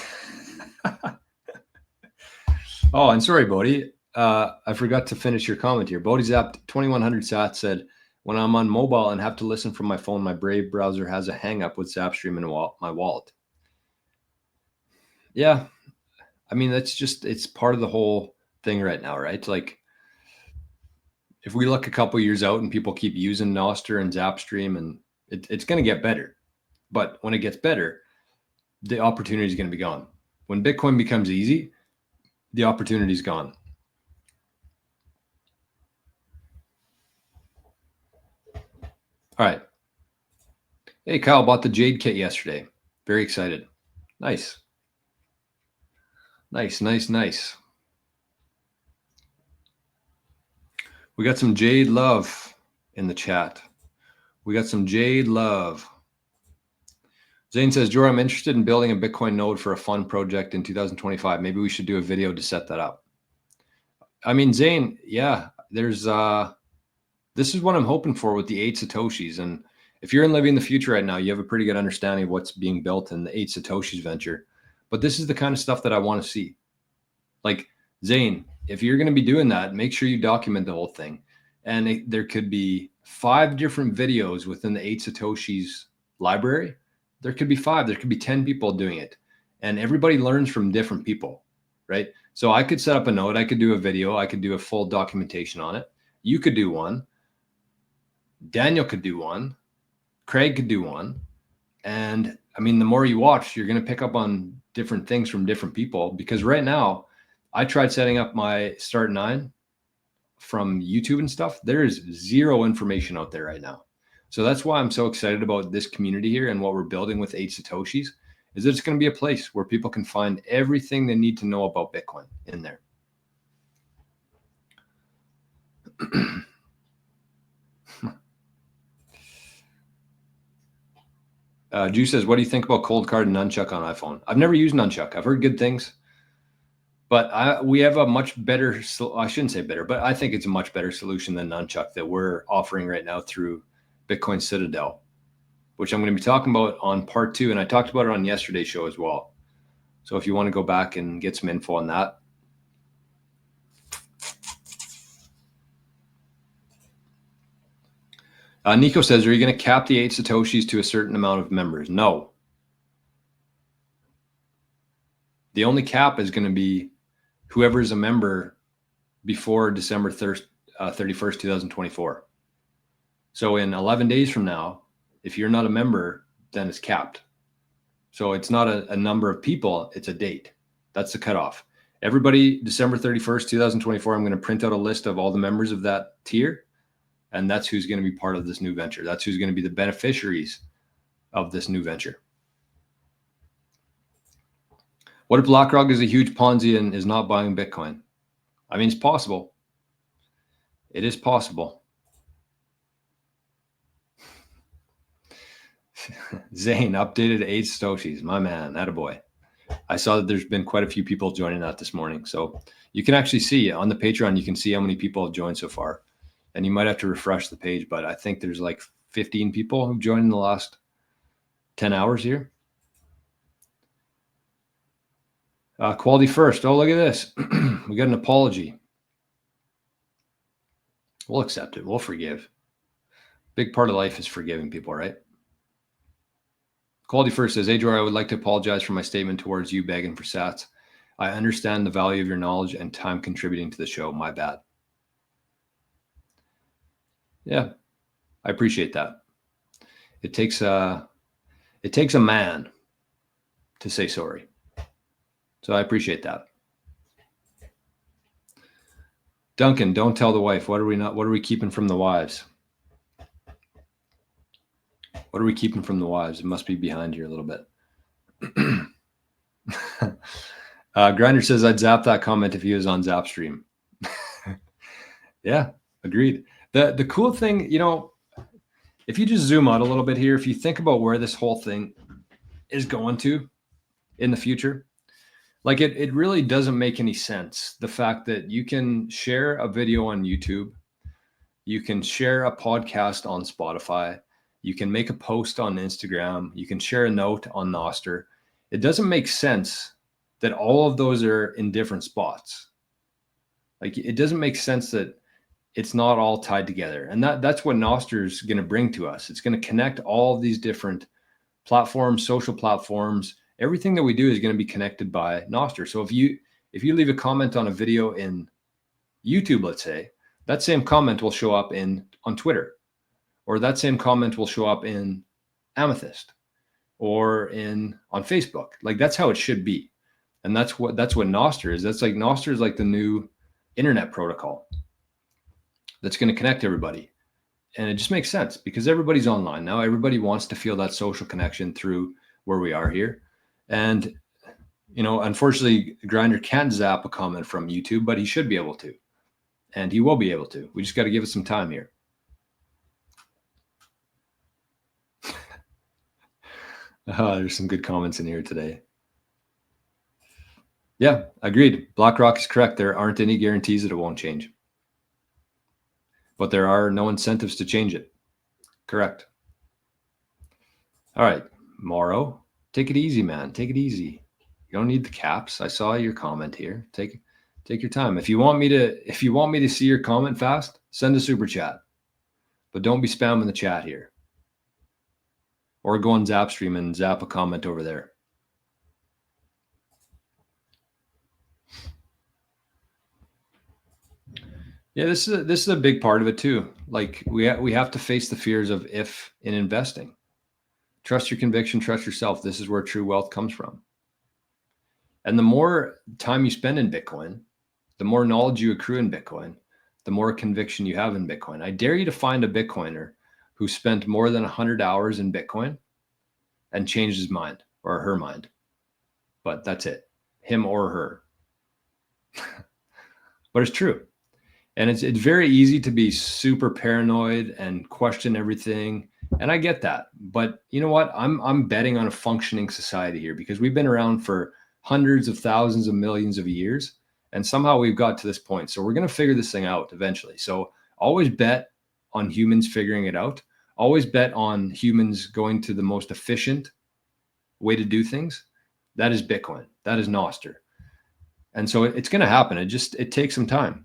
Oh, and sorry, Bodhi. I forgot to finish your comment here. Bodhi Zap 2100 Sat said, when I'm on mobile and have to listen from my phone, my Brave browser has a hang up with Zapstream in my wallet. Yeah. I mean, it's part of the whole thing right now, right? Like, if we look a couple years out and people keep using NOSTR and Zapstream, and it's going to get better. But when it gets better, the opportunity is going to be gone. When Bitcoin becomes easy, the opportunity is gone. All right. Hey, Kyle bought the Jade kit yesterday. Very excited. Nice. Nice, nice, nice. We got some Jade love in the chat. We got some Jade love. Zane says, Jory, I'm interested in building a Bitcoin node for a fun project in 2025. Maybe we should do a video to set that up. I mean, Zane, yeah, there's this is what I'm hoping for with the 8 Satoshis. And if you're in Living the Future right now, you have a pretty good understanding of what's being built in the 8 Satoshis venture. But this is the kind of stuff that I want to see. Like, Zane, if you're going to be doing that, make sure you document the whole thing. And there could be 5 different videos within the 8 Satoshis library. There could be 5, there could be 10 people doing it. And everybody learns from different people, right? So I could set up a node, I could do a video, I could do a full documentation on it. You could do one. Daniel could do one. Craig could do one. And I mean, the more you watch, you're going to pick up on different things from different people. Because right now, I tried setting up my Start 9 from YouTube and stuff. There is zero information out there right now. So that's why I'm so excited about this community here and what we're building with 8 Satoshis, is that it's going to be a place where people can find everything they need to know about Bitcoin in there. Ju says, what do you think about Cold Card and Nunchuck on iPhone? I've never used Nunchuck. I've heard good things. But we have a much better, I shouldn't say better, but I think it's a much better solution than Nunchuck that we're offering right now through Bitcoin Citadel, which I'm going to be talking about on part 2. And I talked about it on yesterday's show as well. So if you want to go back and get some info on that. Nico says, are you going to cap the 8 Satoshis to a certain amount of members? No. The only cap is going to be whoever is a member before December 31st, 2024. So in 11 days from now, if you're not a member, then it's capped. So it's not a number of people, it's a date. That's the cutoff. Everybody, December 31st, 2024, I'm going to print out a list of all the members of that tier. And that's who's going to be part of this new venture. That's who's going to be the beneficiaries of this new venture. What if BlackRock is a huge Ponzi and is not buying Bitcoin? I mean, it's possible. It is possible. Zane, updated 8 Satoshis. My man, attaboy. I saw that there's been quite a few people joining that this morning. So you can actually see on the Patreon, you can see how many people have joined so far. And you might have to refresh the page, but I think there's like 15 people who've joined in the last 10 hours here. Quality first. Oh, look at this. We got an apology. We'll accept it. We'll forgive. Big part of life is forgiving people, right? Quality first says, hey, Jory, I would like to apologize for my statement towards you begging for sats. I understand the value of your knowledge and time contributing to the show. My bad. Yeah, I appreciate that. It takes a man to say sorry. So I appreciate that. Duncan, don't tell the wife. What are we keeping from the wives? What are we keeping from the wives? It must be behind here a little bit. Grinder says, I'd zap that comment if he was on Zapstream. Yeah, agreed. The cool thing, you know, if you just zoom out a little bit here, if you think about where this whole thing is going to in the future, like it really doesn't make any sense. The fact that you can share a video on YouTube, you can share a podcast on Spotify, you can make a post on Instagram, you can share a note on NOSTR. It doesn't make sense that all of those are in different spots. Like it doesn't make sense that it's not all tied together. And that's what NOSTR is going to bring to us. It's going to connect all of these different platforms, social platforms. Everything that we do is going to be connected by NOSTR. So if you leave a comment on a video in YouTube, let's say, that same comment will show up on Twitter, or that same comment will show up in Amethyst or on Facebook. Like that's how it should be. And that's what NOSTR is. That's like NOSTR is like the new internet protocol that's going to connect everybody. And it just makes sense because everybody's online now. Everybody wants to feel that social connection through where we are here. And, you know, unfortunately, Grinder can't zap a comment from YouTube, but he should be able to. And he will be able to. We just got to give it some time here. There's some good comments in here today. Yeah, agreed. BlackRock is correct. There aren't any guarantees that it won't change. But there are no incentives to change it. Correct. All right, Morrow, take it easy, man. Take it easy. You don't need the caps. I saw your comment here. Take your time. If you want me to see your comment fast, send a super chat. But don't be spamming the chat here. Or go on Zapstream and zap a comment over there. Yeah, this is a big part of it too. Like we have to face the fears of if in investing. Trust your conviction, trust yourself. This is where true wealth comes from. And the more time you spend in Bitcoin, the more knowledge you accrue in Bitcoin, the more conviction you have in Bitcoin. I dare you to find a Bitcoiner who spent more than 100 hours in Bitcoin and changed his mind or her mind. But that's it, him or her. But it's true. And it's very easy to be super paranoid and question everything. And I get that. But you know what? I'm betting on a functioning society here because we've been around for hundreds of thousands of millions of years. And somehow we've got to this point. So we're going to figure this thing out eventually. So always bet on humans figuring it out. Always bet on humans going to the most efficient way to do things. That is Bitcoin. That is NOSTR. And so it's going to happen. It takes some time.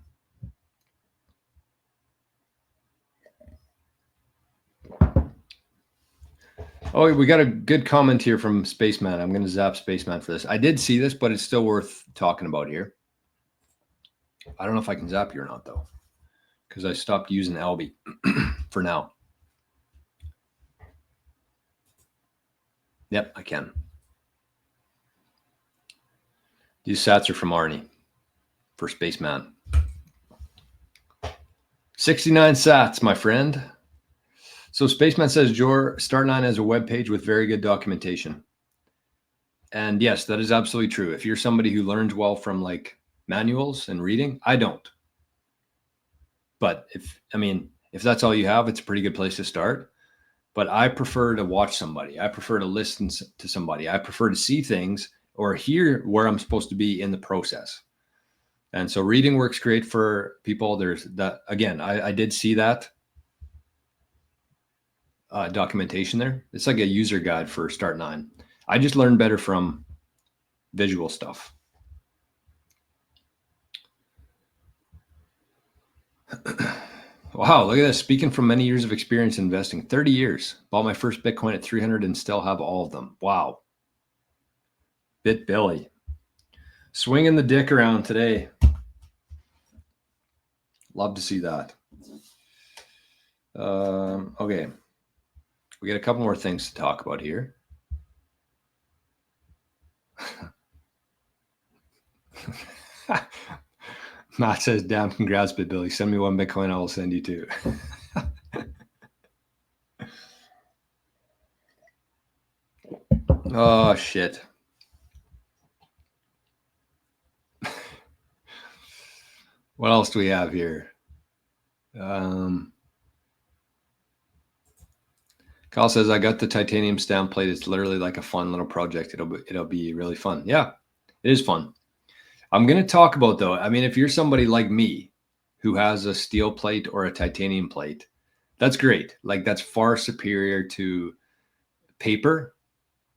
Oh, we got a good comment here from Spaceman. I'm going to zap Spaceman for this. I did see this, but it's still worth talking about here. I don't know if I can zap you or not, though, because I stopped using Alby for now. Yep, I can. These sats are from Arnie for Spaceman. 69 sats, my friend. So Spaceman says, Jor, Start9 has a web page with very good documentation. And yes, that is absolutely true. If you're somebody who learns well from like manuals and reading, I don't. But if that's all you have, it's a pretty good place to start. But I prefer to watch somebody. I prefer to listen to somebody. I prefer to see things or hear where I'm supposed to be in the process. And so reading works great for people. There's that. Again, I did see that documentation there. It's like a user guide for Start9. I just learned better from visual stuff. Wow, look at this. Speaking from many years of experience investing, 30 years. Bought my first Bitcoin at 300 and still have all of them. Wow. Bit Billy. Swinging the dick around today. Love to see that. Okay. We got a couple more things to talk about here. Matt says, damn, congrats, Bit Billy. Send me one Bitcoin, I will send you two. Oh, shit. What else do we have here? Kyle says, I got the titanium stamp plate. It's literally like a fun little project. It'll be really fun. Yeah, it is fun. I'm going to talk about, though, I mean, if you're somebody like me who has a steel plate or a titanium plate, that's great. Like, that's far superior to paper,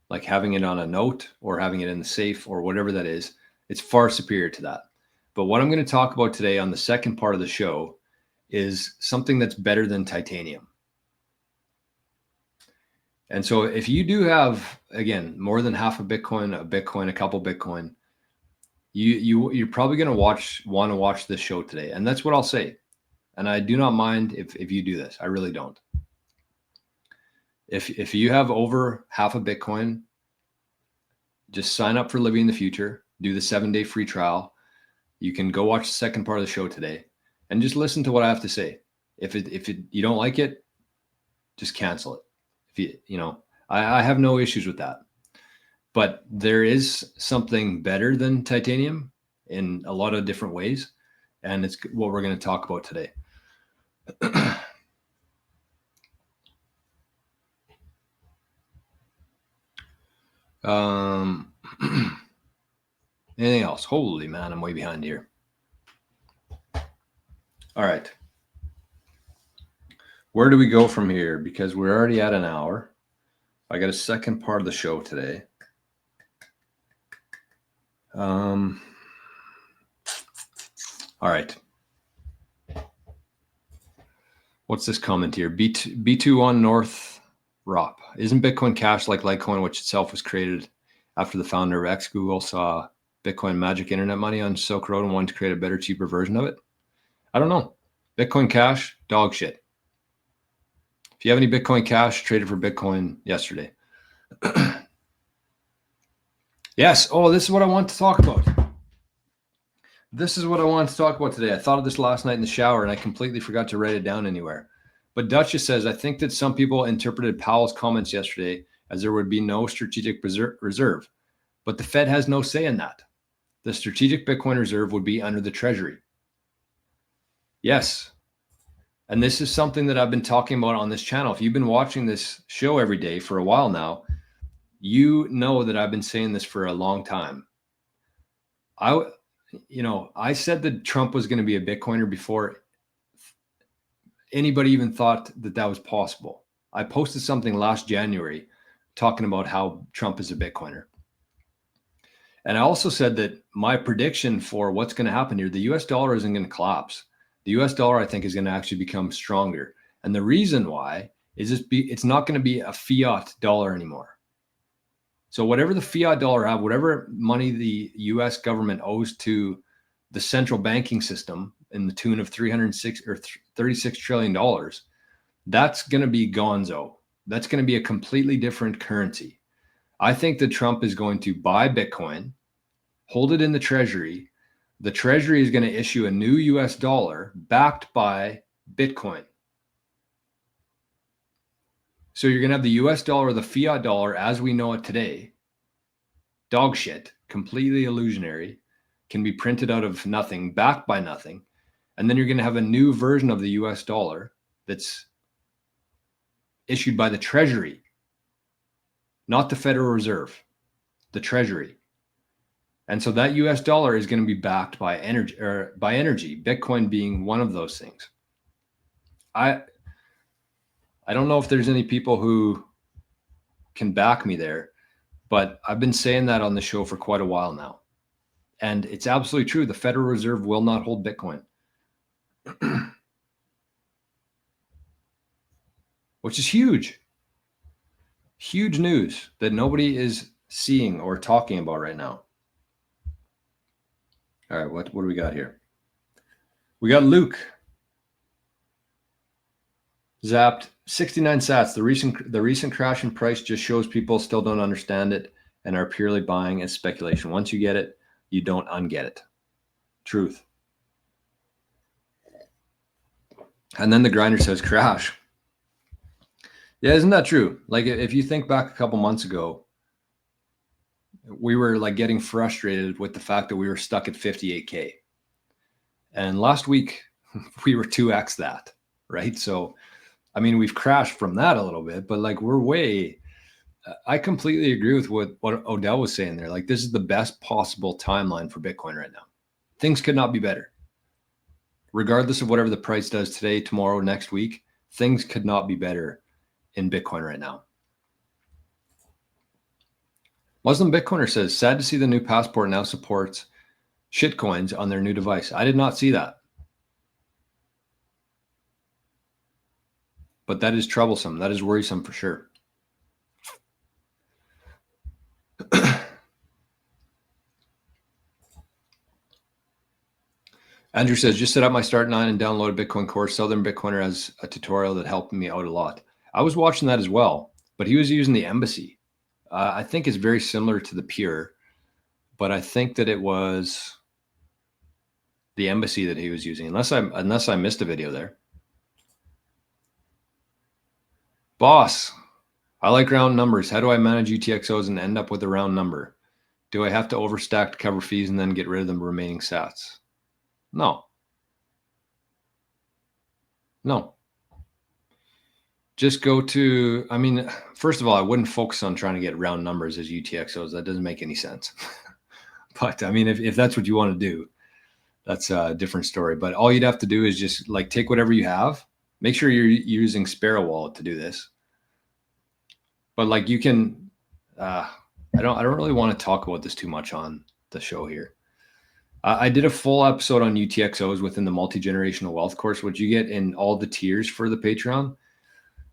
like having it on a note or having it in the safe or whatever that is. It's far superior to that. But what I'm going to talk about today on the second part of the show is something that's better than titanium. And so if you do have, again, more than half a Bitcoin, a couple Bitcoin, you're probably going to want to watch this show today. And that's what I'll say. And I do not mind if you do this. I really don't. If you have over half a Bitcoin, just sign up for Living in the Future, do the 7-day free trial. You can go watch the second part of the show today and just listen to what I have to say. If you don't like it, just cancel it. If you know, I have no issues with that. But there is something better than titanium in a lot of different ways, and it's what we're going to talk about today. Anything else? Holy man, I'm way behind here. All right. Where do we go from here? Because we're already at an hour. I got a second part of the show today. All right. What's this comment here? B21 North Rop. Isn't Bitcoin Cash like Litecoin, which itself was created after the founder of X Google saw Bitcoin magic internet money on Silk Road and wanted to create a better, cheaper version of it? I don't know. Bitcoin Cash, dog shit. If you have any Bitcoin Cash, traded for Bitcoin yesterday. Yes. Oh, this is what I want to talk about. This is what I wanted to talk about today. I thought of this last night in the shower and I completely forgot to write it down anywhere. But Duchess says, I think that some people interpreted Powell's comments yesterday as there would be no strategic reserve. But the Fed has no say in that. The strategic Bitcoin reserve would be under the Treasury. Yes. And this is something that I've been talking about on this channel. If you've been watching this show every day for a while now, you know that I've been saying this for a long time. I said that Trump was going to be a Bitcoiner before anybody even thought that that was possible. I posted something last January talking about how Trump is a Bitcoiner. And I also said that my prediction for what's going to happen here, the US dollar isn't going to collapse. The US dollar, I think, is going to actually become stronger. And the reason why is it's not going to be a fiat dollar anymore. So whatever the fiat dollar have, whatever money the US government owes to the central banking system in the tune of $36 trillion, that's going to be gonzo. That's going to be a completely different currency. I think that Trump is going to buy Bitcoin, hold it in the Treasury. The Treasury is going to issue a new US dollar backed by Bitcoin. So you're going to have the US dollar, the fiat dollar as we know it today, dog shit, completely illusionary, can be printed out of nothing, backed by nothing. And then you're going to have a new version of the US dollar that's issued by the Treasury, not the Federal Reserve, the Treasury. And so that US dollar is going to be backed by energy, Bitcoin being one of those things. I don't know if there's any people who can back me there, but I've been saying that on the show for quite a while now. And it's absolutely true. The Federal Reserve will not hold Bitcoin. Which is huge. Huge news that nobody is seeing or talking about right now. All right, what do we got here? We got Luke. Zapped 69 sats. The recent crash in price just shows people still don't understand it and are purely buying as speculation. Once you get it, you don't unget it. Truth. And then the grinder says crash. Yeah, isn't that true? Like if you think back a couple months ago, we were like getting frustrated with the fact that we were stuck at 58K. And last week we were 2x that, right? So I mean, we've crashed from that a little bit, but like I completely agree with what Odell was saying there. Like this is the best possible timeline for Bitcoin right now. Things could not be better. Regardless of whatever the price does today, tomorrow, next week, things could not be better in Bitcoin right now. Muslim Bitcoiner says, sad to see the new passport now supports shitcoins on their new device. I did not see that. But that is troublesome. That is worrisome for sure. Andrew says, just set up my Start9 and download a Bitcoin course. Southern Bitcoiner has a tutorial that helped me out a lot. I was watching that as well, but he was using the Embassy. I think it's very similar to the Pure, but I think that it was the Embassy that he was using, unless I missed a video there. Boss, I like round numbers. How do I manage UTXOs and end up with a round number? Do I have to overstack to cover fees and then get rid of the remaining sats? No. No. Just go to, I mean, first of all, I wouldn't focus on trying to get round numbers as UTXOs. That doesn't make any sense. But I mean, if that's what you want to do, that's a different story. But all you'd have to do is just like take whatever you have. Make sure you're using Sparrow Wallet to do this. But like you can, I don't really want to talk about this too much on the show here. I did a full episode on UTXOs within the multi-generational wealth course, which you get in all the tiers for the Patreon.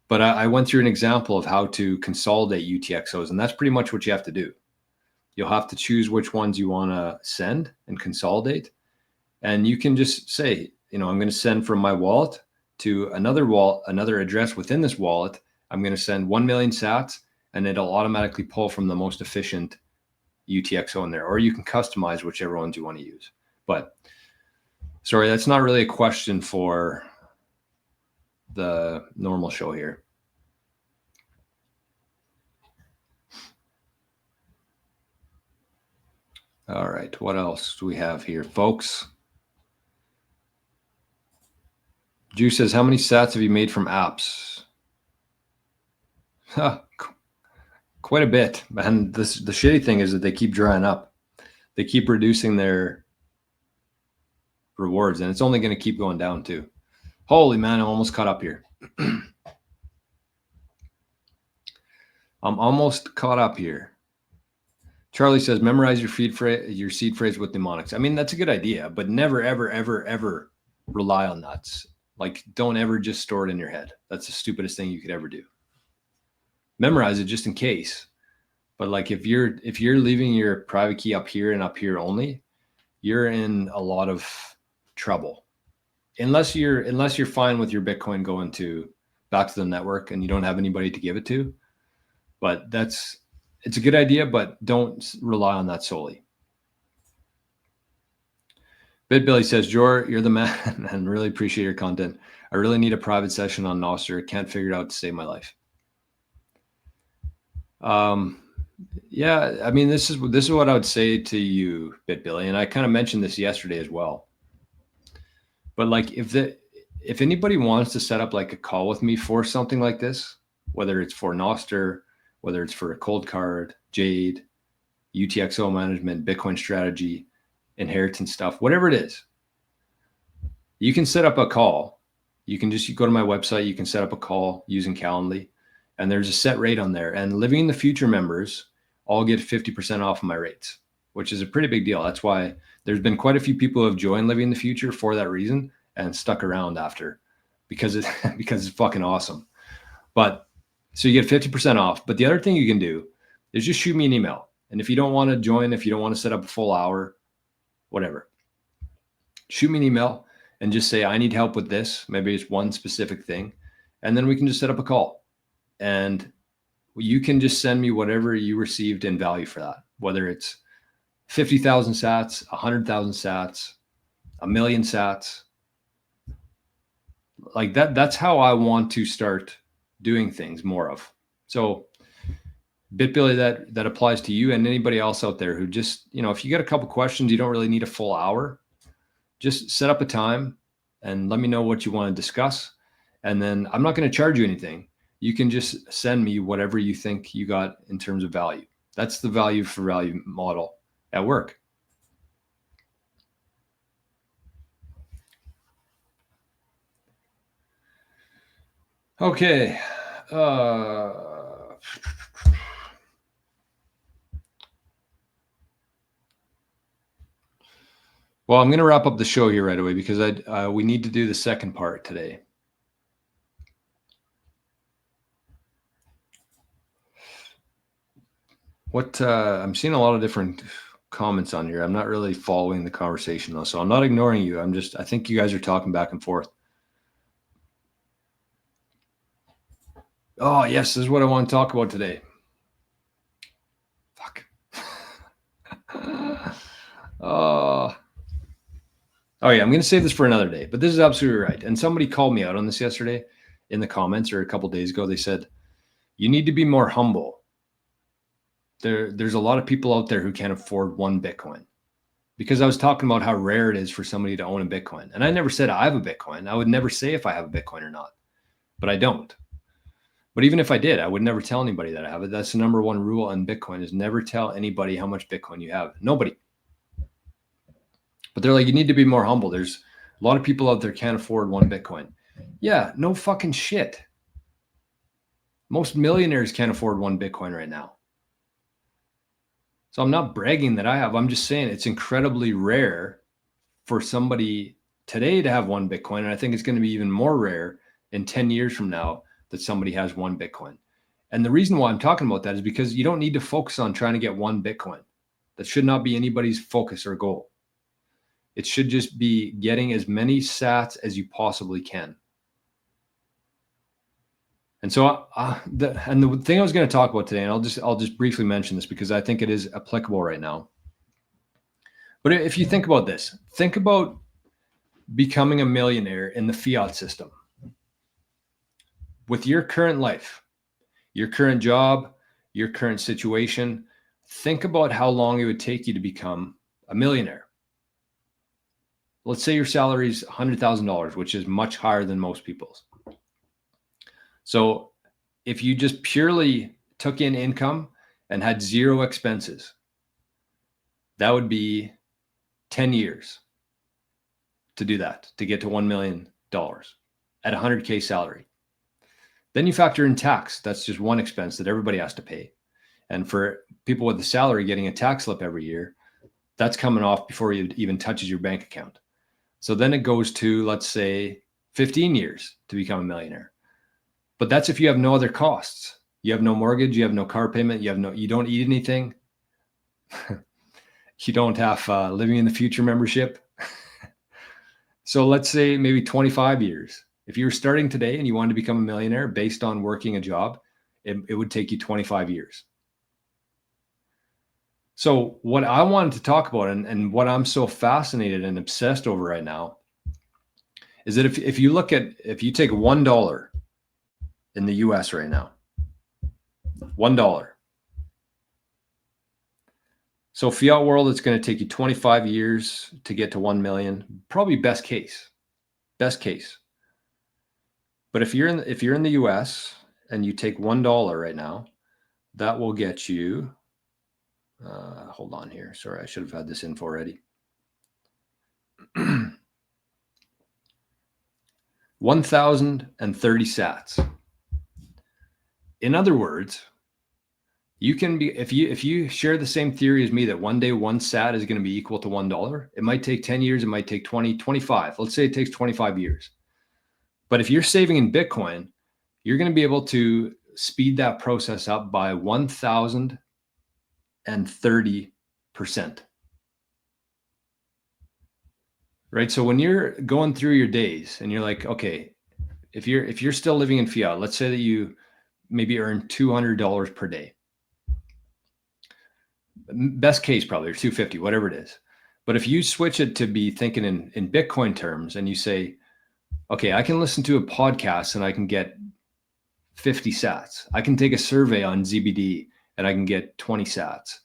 But I went through an example of how to consolidate UTXOs, and that's pretty much what you have to do. You'll have to choose which ones you want to send and consolidate. And you can just say, I'm going to send from my wallet to another address within this wallet. I'm going to send 1 million sats, and it'll automatically pull from the most efficient UTXO in there. Or you can customize whichever ones you want to use. But sorry, that's not really a question for the normal show here. All right, what else do we have here, folks? Drew says, how many sats have you made from apps? Quite a bit. And the shitty thing is that they keep drying up. They keep reducing their rewards, and it's only going to keep going down too. Holy man, I'm almost caught up here. I'm almost caught up here. Charlie says, memorize your seed phrase with mnemonics. I mean, that's a good idea, but never, ever, ever, ever rely on that. Like, don't ever just store it in your head. That's the stupidest thing you could ever do. Memorize it just in case. But like, if you're leaving your private key up here and up here only, you're in a lot of trouble. Unless you're fine with your Bitcoin going back to the network and you don't have anybody to give it to. But it's a good idea, but don't rely on that solely. BitBilly says, Jor, you're the man and really appreciate your content. I really need a private session on NOSTR. Can't figure it out to save my life. Yeah, I mean, this is what I would say to you, BitBilly, and I kind of mentioned this yesterday as well. But like, if anybody wants to set up like a call with me for something like this, whether it's for NOSTR, whether it's for a cold card, Jade, UTXO management, Bitcoin strategy, inheritance stuff, whatever it is, you can set up a call. You can just go to my website. You can set up a call using Calendly, and there's a set rate on there. And Living in the Future members all get 50% off of my rates, which is a pretty big deal. That's why there's been quite a few people who have joined Living in the Future for that reason and stuck around after, because it's fucking awesome. But so you get 50% off. But the other thing you can do is just shoot me an email. And if you don't want to join, if you don't want to set up a full hour, whatever, shoot me an email and just say, I need help with this. Maybe it's one specific thing. And then we can just set up a call. And you can just send me whatever you received in value for that, whether it's 50,000 sats, 100,000 sats, 1 million sats. Like that's how I want to start doing things more of. So BitBilly, that applies to you and anybody else out there who just, if you get a couple questions, you don't really need a full hour. Just set up a time and let me know what you want to discuss. And then I'm not going to charge you anything. You can just send me whatever you think you got in terms of value. That's the value for value model at work. Okay. Well, I'm going to wrap up the show here right away because we need to do the second part today. I'm seeing a lot of different comments on here. I'm not really following the conversation though, so I'm not ignoring you. I think you guys are talking back and forth. Oh yes, this is what I want to talk about today. Fuck. Oh yeah, I'm going to save this for another day, but this is absolutely right. And somebody called me out on this yesterday, in the comments, or a couple days ago, they said, you need to be more humble. There's a lot of people out there who can't afford one Bitcoin, because I was talking about how rare it is for somebody to own a Bitcoin. And I never said I have a Bitcoin. I would never say if I have a Bitcoin or not, but I don't. But even if I did, I would never tell anybody that I have it. That's the number one rule on Bitcoin, is never tell anybody how much Bitcoin you have. Nobody. But they're like, you need to be more humble. There's a lot of people out there can't afford one Bitcoin. Yeah, no fucking shit. Most millionaires can't afford one Bitcoin right now. So I'm not bragging that I have. I'm just saying it's incredibly rare for somebody today to have one Bitcoin. And I think it's going to be even more rare in 10 years from now that somebody has one Bitcoin. And the reason why I'm talking about that is because you don't need to focus on trying to get one Bitcoin. That should not be anybody's focus or goal. It should just be getting as many sats as you possibly can. And so the thing I was going to talk about today, and I'll just briefly mention this because I think it is applicable right now. But if you think about this, think about becoming a millionaire in the fiat system. With your current life, your current job, your current situation, think about how long it would take you to become a millionaire. Let's say your salary is $100,000, which is much higher than most people's. So if you just purely took in income and had zero expenses, that would be 10 years to do that, to get to $1 million at $100K salary. Then you factor in tax. That's just one expense that everybody has to pay. And for people with the salary, getting a tax slip every year, that's coming off before it even touches your bank account. So then it goes to, let's say, 15 years to become a millionaire. But that's if you have no other costs. You have no mortgage, you have no car payment, you don't eat anything. You don't have living in the future membership. So let's say maybe 25 years. If you were starting today and you wanted to become a millionaire based on working a job, it would take you 25 years. So what I wanted to talk about, and what I'm so fascinated and obsessed over right now, is that if you take $1 in the US right now, $1. So fiat world, it's going to take you 25 years to get to 1 million, probably best case. But if you're in the US and you take $1 right now, that will get you, hold on here. Sorry, I should have had this info already. 1,030 sats. In other words, you can be, if you share the same theory as me that one day one sat is going to be equal to $1, it might take 10 years, it might take 20, 25. Let's say it takes 25 years. But if you're saving in Bitcoin, you're going to be able to speed that process up by 1,030%. Right? So when you're going through your days and you're like, okay, if you're still living in fiat, let's say that you maybe earn $200 per day. Best case probably, or 250, whatever it is. But if you switch it to be thinking in Bitcoin terms and you say, okay, I can listen to a podcast and I can get 50 sats. I can take a survey on ZBD and I can get 20 sats.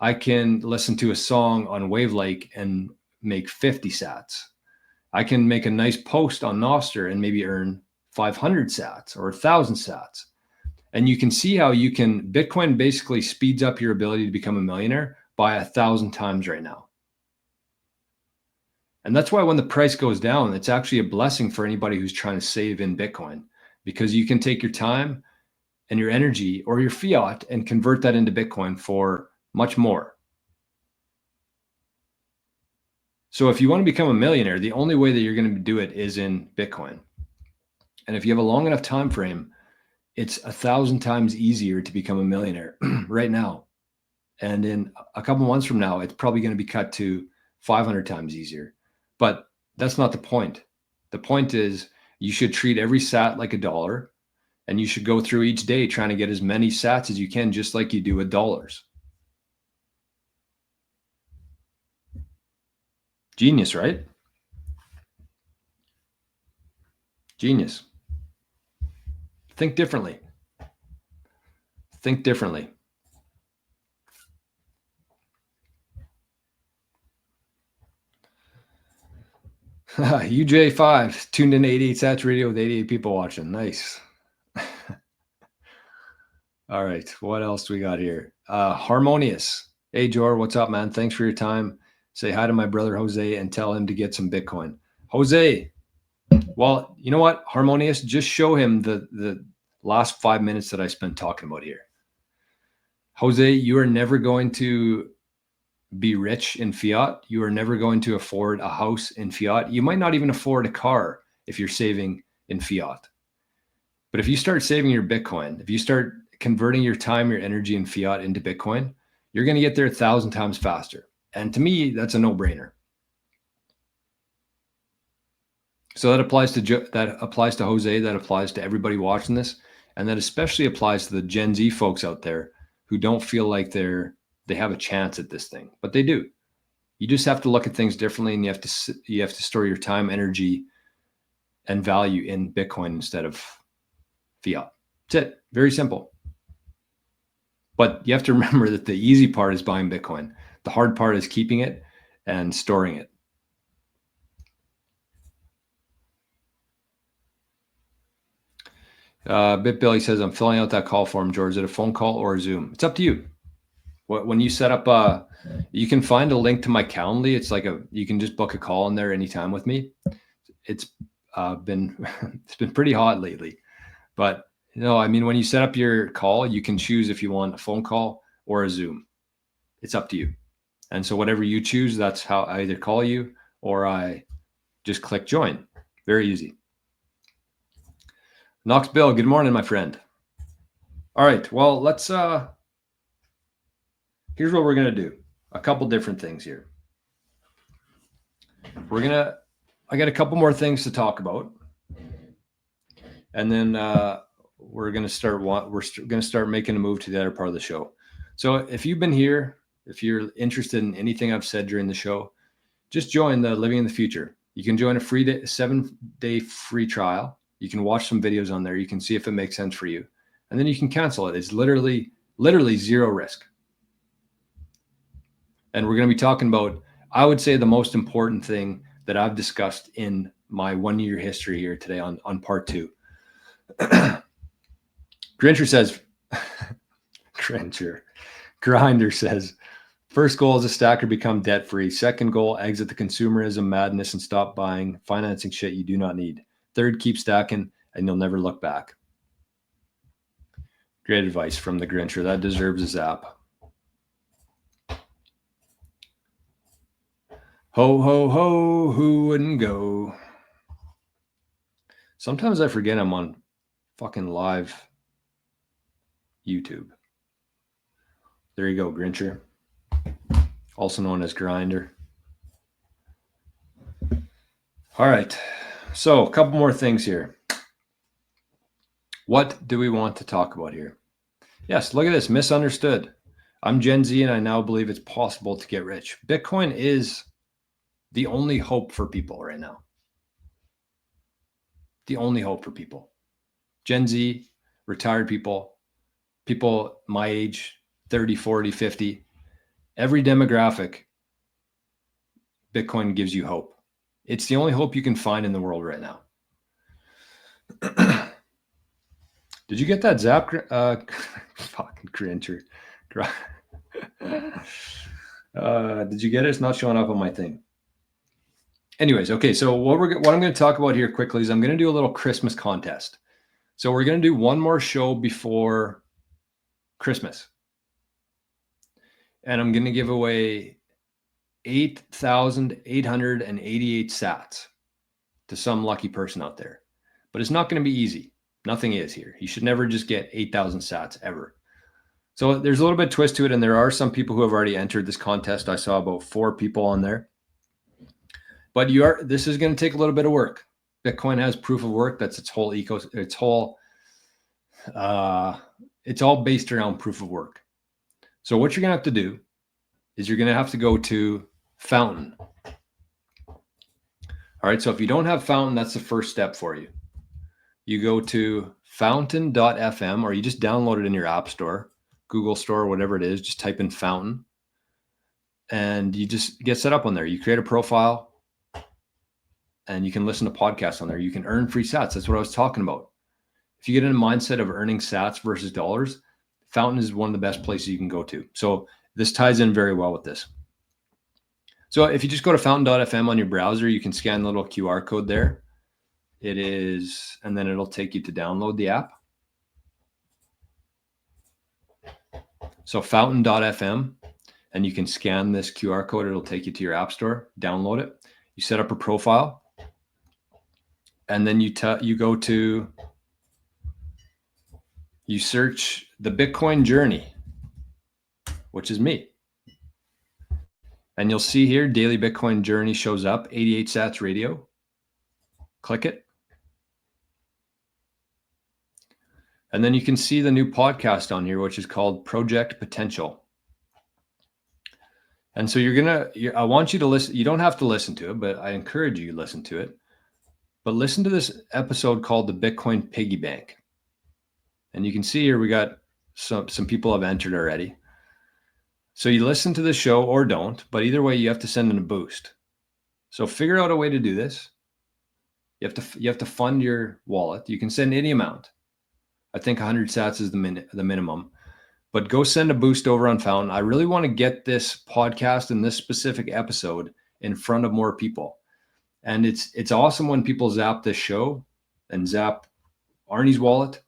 I can listen to a song on Wavlake and make 50 sats. I can make a nice post on NOSTR and maybe earn 500 sats or 1,000 sats. And you can see how Bitcoin basically speeds up your ability to become a millionaire by 1,000 times right now. And that's why when the price goes down, it's actually a blessing for anybody who's trying to save in Bitcoin, because you can take your time and your energy or your fiat and convert that into Bitcoin for much more. So if you want to become a millionaire, the only way that you're going to do it is in Bitcoin. And if you have a long enough time frame, it's 1,000 times easier to become a millionaire right now. And in a couple months from now, it's probably going to be cut to 500 times easier. But that's not the point. The point is you should treat every sat like $1, and you should go through each day trying to get as many sats as you can, just like you do with dollars. Genius, right? Genius. Think differently. Think differently. UJ5 tuned in 88 Sats Radio with 88 people watching. Nice. All right. What else do we got here? Harmonious. Hey, Jor, what's up, man? Thanks for your time. Say hi to my brother, Jose, and tell him to get some Bitcoin. Jose, well, you know what? Harmonious, just show him the last 5 minutes that I spent talking about here. Jose, you are never going to be rich in fiat. You are never going to afford a house in fiat. You might not even afford a car if you're saving in fiat. But if you start saving your Bitcoin, if you start converting your time, your energy, and fiat into Bitcoin, you're going to get there 1,000 times faster. And to me, that's a no-brainer. So that applies to Jose, that applies to everybody watching this, and that especially applies to the Gen Z folks out there who don't feel like they have a chance at this thing, but they do. You just have to look at things differently, and you have to store your time, energy, and value in Bitcoin instead of fiat. That's it. Very simple. But you have to remember that the easy part is buying Bitcoin. The hard part is keeping it and storing it. BitBilly says, I'm filling out that call form, George. Is it a phone call or a Zoom? It's up to you. When you set up, you can find a link to my Calendly. It's like you can just book a call in there anytime with me. It's been pretty hot lately, but I mean, when you set up your call, you can choose if you want a phone call or a Zoom. It's up to you. And so whatever you choose, that's how I either call you or I just click join. Very easy. Knox Bill, good morning, my friend. All right, well, let's here's what we're going to do. A couple different things here. I got a couple more things to talk about. And then we're going to start making a move to the other part of the show. So if you've been here, if you're interested in anything I've said during the show, just join the Living in the Future. You can join a free 7-day free trial. You can watch some videos on there. You can see if it makes sense for you. And then you can cancel it. It's literally zero risk. And we're going to be talking about, I would say, the most important thing that I've discussed in my 1-year history here today on part 2. Grincher says, Grinder says, first goal as a stacker, become debt free. Second goal, exit the consumerism madness and stop buying, financing shit you do not need. Third, keep stacking and you'll never look back. Great advice from the Grincher. That deserves a zap. Ho, ho, ho, who wouldn't go? Sometimes I forget I'm on fucking live YouTube. There you go, Grincher. Also known as Grinder. All right. So a couple more things here. What do we want to talk about here? Yes, look at this. Misunderstood. I'm Gen Z and I now believe it's possible to get rich. Bitcoin is the only hope for people right now. The only hope for people. Gen Z, retired people, people my age, 30, 40, 50, every demographic, Bitcoin gives you hope. It's the only hope you can find in the world right now. Did you get that zap? Fucking Grincher. Did you get it? It's not showing up on my thing. Anyways, okay, so what I'm going to talk about here quickly is I'm going to do a little Christmas contest. So we're going to do one more show before Christmas. And I'm going to give away 8,888 sats to some lucky person out there. But it's not going to be easy. Nothing is here. You should never just get 8,000 sats ever. So there's a little bit of twist to it, and there are some people who have already entered this contest. I saw about 4 people on there. But this is going to take a little bit of work. Bitcoin has proof of work. That's its whole it's all based around proof of work. So what you're going to have to do is you're going to have to go to Fountain. All right. So if you don't have Fountain, that's the first step for you. you go to fountain.fm, or you just download it in your app store, Google Store, whatever it is. Just type in Fountain, and you just get set up on there. You create a profile, and you can listen to podcasts on there. You can earn free sats. That's what I was talking about. If you get in a mindset of earning sats versus dollars, Fountain is one of the best places you can go to. So this ties in very well with this. So if you just go to fountain.fm on your browser, you can scan the little QR code there. It is, and then it'll take you to download the app. So fountain.fm, and you can scan this QR code. It'll take you to your app store, download it. You set up a profile, and then you go to, you search the Bitcoin Journey, which is me. And you'll see here, Daily Bitcoin Journey shows up, 88 Sats Radio. Click it. And then you can see the new podcast on here, which is called Project Potential. And so I want you to listen. You don't have to listen to it, but I encourage you to listen to it. But listen to this episode called the Bitcoin Piggy Bank. And you can see here, we got some people have entered already. So you listen to the show or don't, but either way, you have to send in a boost. So figure out a way to do this. You have to fund your wallet. You can send any amount. I think 100 sats is the minimum, but go send a boost over on Fountain. I really want to get this podcast and this specific episode in front of more people. And it's awesome when people zap this show and zap Arnie's wallet,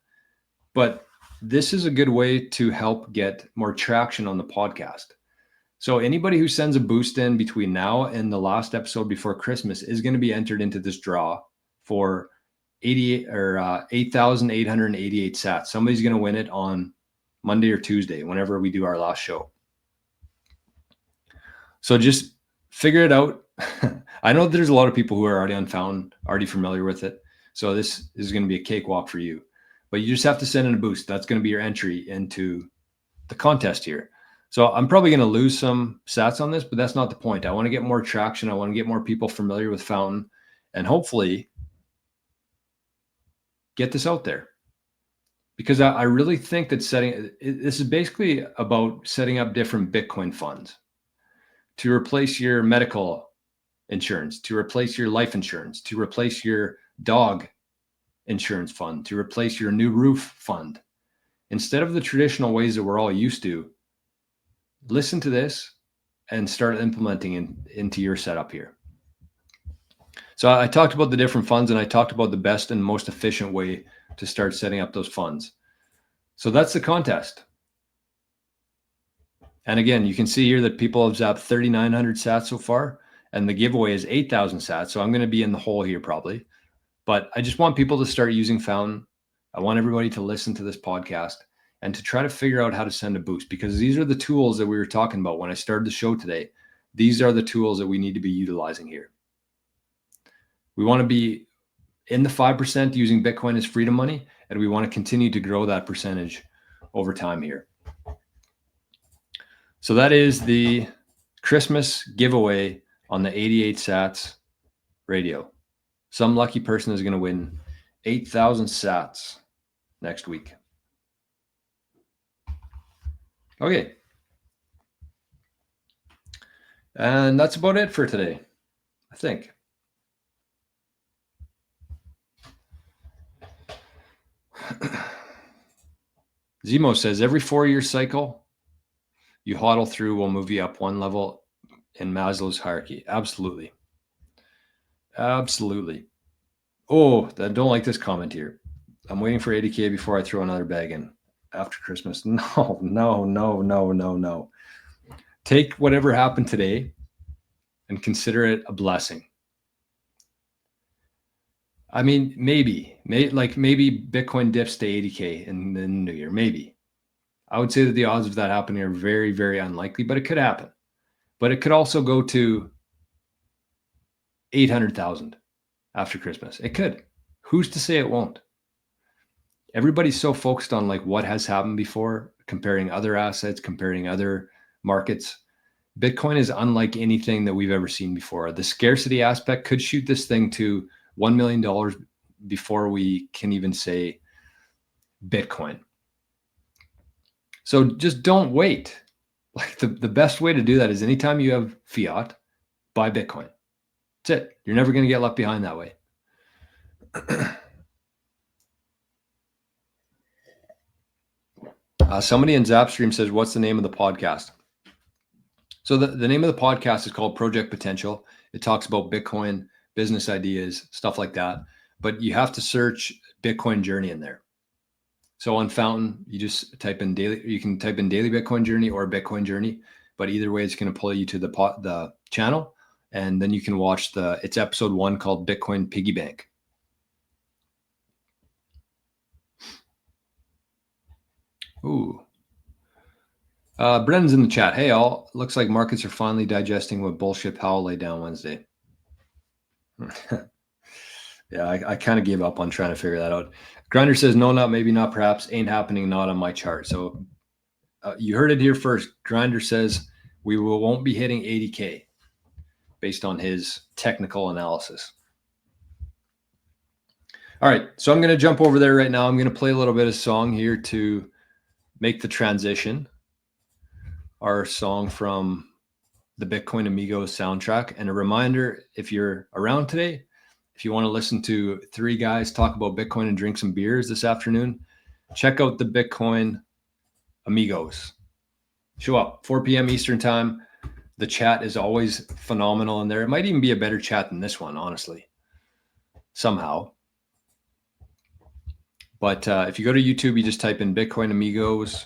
but this is a good way to help get more traction on the podcast. So anybody who sends a boost in between now and the last episode before Christmas is going to be entered into this draw for 8,888 sats. Somebody's going to win it on Monday or Tuesday, whenever we do our last show. So just figure it out. I know there's a lot of people who are already on Fountain, already familiar with it. So this is going to be a cakewalk for you. But you just have to send in a boost. That's going to be your entry into the contest here. So I'm probably going to lose some sats on this, but that's not the point. I want to get more traction. I want to get more people familiar with Fountain, and hopefully get this out there, because I really think that this is basically about setting up different Bitcoin funds to replace your medical insurance, to replace your life insurance, to replace your dog insurance fund, to replace your new roof fund. Instead of the traditional ways that we're all used to, listen to this and start implementing into your setup here. So I talked about the different funds, and I talked about the best and most efficient way to start setting up those funds. So that's the contest. And again, you can see here that people have zapped 3,900 sats so far, and the giveaway is 8,000 sats. So I'm going to be in the hole here probably, but I just want people to start using Fountain. I want everybody to listen to this podcast and to try to figure out how to send a boost, because these are the tools that we were talking about when I started the show today. These are the tools that we need to be utilizing here. We want to be in the 5% using Bitcoin as freedom money, and we want to continue to grow that percentage over time here. So that is the Christmas giveaway on the 88 Sats radio. Some lucky person is going to win 8,000 sats next week. Okay. And that's about it for today, I think. Zemo says every 4-year cycle you hodl through will move you up one level in Maslow's hierarchy. Absolutely. Absolutely. Oh, I don't like this comment here. I'm waiting for 80K before I throw another bag in after Christmas. No. Take whatever happened today and consider it a blessing. I mean, maybe Bitcoin dips to 80K in the new year. Maybe. I would say that the odds of that happening are very, very unlikely, but it could happen. But it could also go to 800,000 after Christmas. It could. Who's to say it won't? Everybody's so focused on like what has happened before, comparing other assets, comparing other markets. Bitcoin is unlike anything that we've ever seen before. The scarcity aspect could shoot this thing to $1 million before we can even say Bitcoin. So just don't wait. Like the best way to do that is anytime you have fiat, buy Bitcoin. That's it. You're never going to get left behind that way. Somebody in Zapstream says, what's the name of the podcast? So the name of the podcast is called Project Potential. It talks about Bitcoin, business ideas, stuff like that. But you have to search Bitcoin Journey in there. So on Fountain, you just type in daily. You can type in daily Bitcoin Journey or Bitcoin Journey. But either way, it's going to pull you to the channel. And then you can watch it's episode 1 called Bitcoin Piggy Bank. Ooh. Brennan's in the chat. Hey, all. Looks like markets are finally digesting what bullshit Powell laid down Wednesday. Yeah, I kind of gave up on trying to figure that out. Grinder says, no, not maybe, not perhaps, ain't happening, not on my chart. So you heard it here first. Grinder says we won't be hitting 80K based on his technical analysis. All right, so I'm going to jump over there right now. I'm going to play a little bit of song here to make the transition. Our song from the Bitcoin Amigos soundtrack. And a reminder, if you're around today, if you want to listen to 3 guys talk about Bitcoin and drink some beers this afternoon, check out the Bitcoin Amigos. Show up 4 p.m. Eastern time. The chat is always phenomenal in there. It might even be a better chat than this one, honestly, somehow. But if you go to YouTube, you just type in Bitcoin Amigos.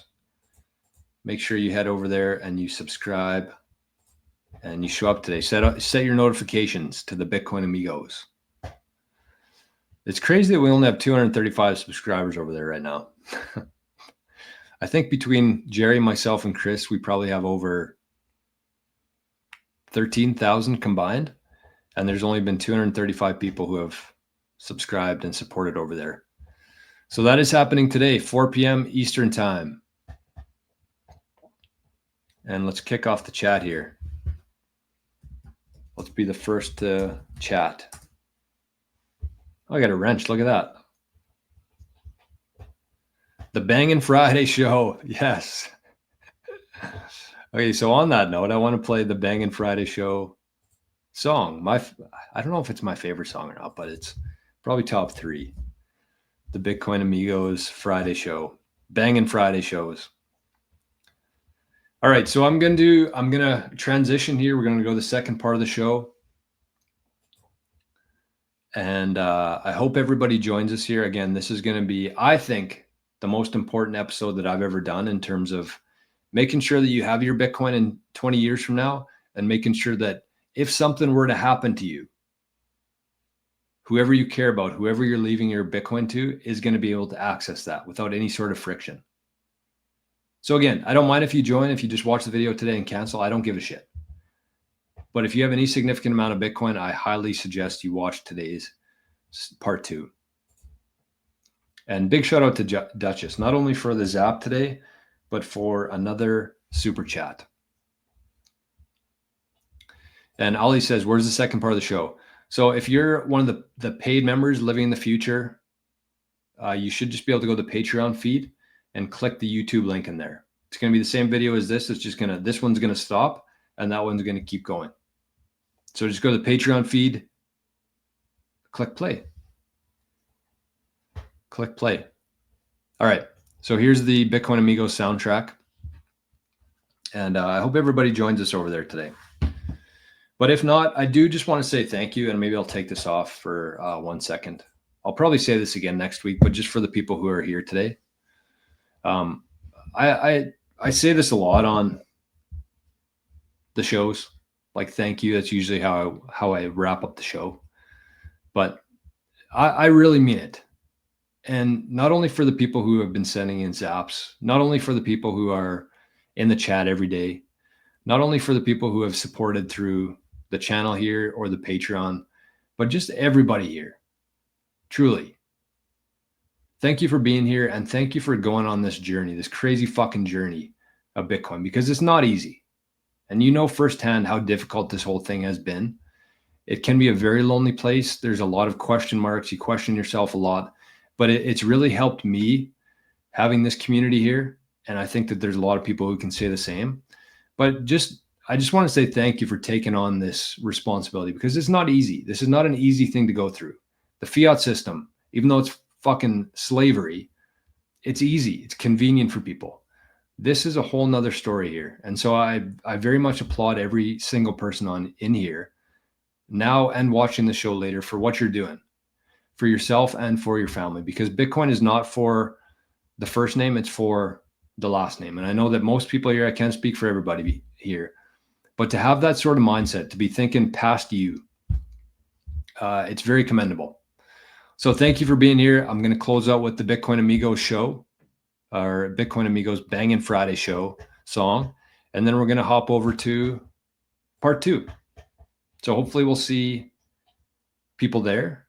Make sure you head over there and you subscribe and you show up today. Set your notifications to the Bitcoin Amigos. It's crazy that we only have 235 subscribers over there right now. I think between Jerry, myself, and Chris, we probably have over 13,000 combined. And there's only been 235 people who have subscribed and supported over there. So that is happening today, 4 p.m. Eastern time. And let's kick off the chat here. Let's be the first to chat. Oh, I got a wrench. Look at that. The Bangin' Friday show. Yes. Okay, so on that note, I want to play the Bangin' Friday show song. I don't know if it's my favorite song or not, but it's probably top 3. The Bitcoin Amigos Friday show. Bangin' Friday shows. All right, so I'm gonna transition here. We're gonna go to the second part of the show, and I hope everybody joins us here. Again, this is gonna be, I think, the most important episode that I've ever done in terms of making sure that you have your Bitcoin in 20 years from now, and making sure that if something were to happen to you, whoever you care about, whoever you're leaving your Bitcoin to, is going to be able to access that without any sort of friction. So again, I don't mind if you join, if you just watch the video today and cancel, I don't give a shit. But if you have any significant amount of Bitcoin, I highly suggest you watch today's part 2. And big shout out to Duchess, not only for the Zap today, but for another super chat. And Ali says, where's the second part of the show? So if you're one of the paid members living in the future, you should just be able to go to the Patreon feed and click the YouTube link in there. It's going to be the same video as this. It's just this one's going to stop and that one's going to keep going. So just go to the Patreon feed, click play. Click play. All right. So here's the Bitcoin Amigos soundtrack. And I hope everybody joins us over there today. But if not, I do just want to say thank you. And maybe I'll take this off for 1 second. I'll probably say this again next week, but just for the people who are here today. I say this a lot on the shows, like thank you. That's usually how I wrap up the show, but I really mean it. And not only for the people who have been sending in Zaps, not only for the people who are in the chat every day, not only for the people who have supported through the channel here or the Patreon, but just everybody here. Truly. Thank you for being here, and thank you for going on this journey, this crazy fucking journey of Bitcoin, because it's not easy. And you know firsthand how difficult this whole thing has been. It can be a very lonely place. There's a lot of question marks. You question yourself a lot, but it's really helped me having this community here. And I think that there's a lot of people who can say the same. But I just want to say thank you for taking on this responsibility, because it's not easy. This is not an easy thing to go through. The fiat system, even though it's fucking slavery, it's easy. It's convenient for people. This is a whole nother story here. And so I very much applaud every single person in here now and watching the show later for what you're doing for yourself and for your family, because Bitcoin is not for the first name, it's for the last name. And I know that most people here, I can't speak for everybody here, but to have that sort of mindset, to be thinking past you, it's very commendable. So thank you for being here. I'm going to close out with the Bitcoin Amigos show, or Bitcoin Amigos Bangin' Friday show song. And then we're going to hop over to part 2. So hopefully we'll see people there.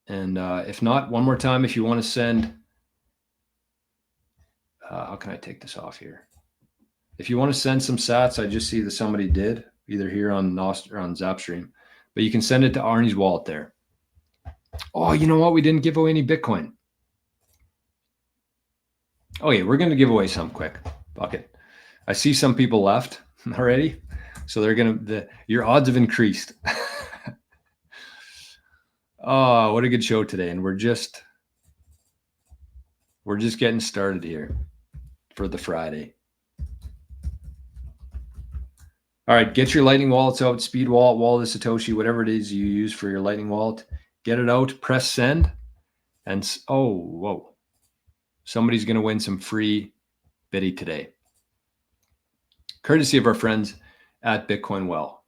And if not, one more time, if you want to send, how can I take this off here? If you want to send some sats, I just see that somebody did, either here on NOSTR or on Zapstream, but you can send it to Arnie's wallet there. Oh, you know what? We didn't give away any Bitcoin. Oh yeah, we're going to give away some quick. Fuck it. I see some people left already. So they're going to, your odds have increased. Oh, what a good show today. And we're just getting started here for the Friday. All right, get your Lightning wallets out, Speed Wallet, Wallet of Satoshi, whatever it is you use for your Lightning wallet. Get it out, press send, and oh, whoa. Somebody's going to win some free Bitty today, courtesy of our friends at Bitcoin Well.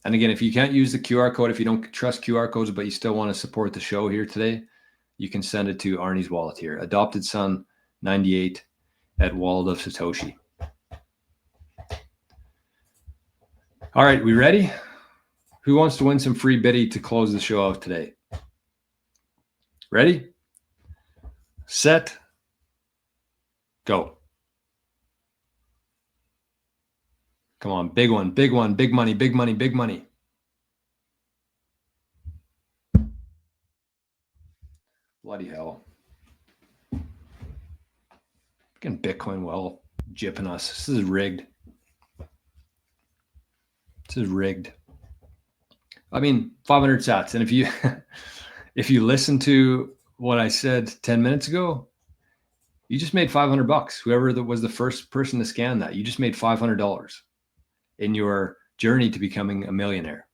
And again, if you can't use the QR code, if you don't trust QR codes, but you still want to support the show here today, you can send it to Arnie's wallet here. Adopted Son 98 at Wallet of Satoshi. All right, we ready? Who wants to win some free Bitty to close the show out today? Ready? Set. Go. Come on, big one, big one, big money, big money, big money. Bloody hell. Fucking Bitcoin Well jipping us. This is rigged. This is rigged. I mean, 500 sats. And if you listen to what I said 10 minutes ago, you just made $500. Whoever that was the first person to scan that, you just made $500 in your journey to becoming a millionaire.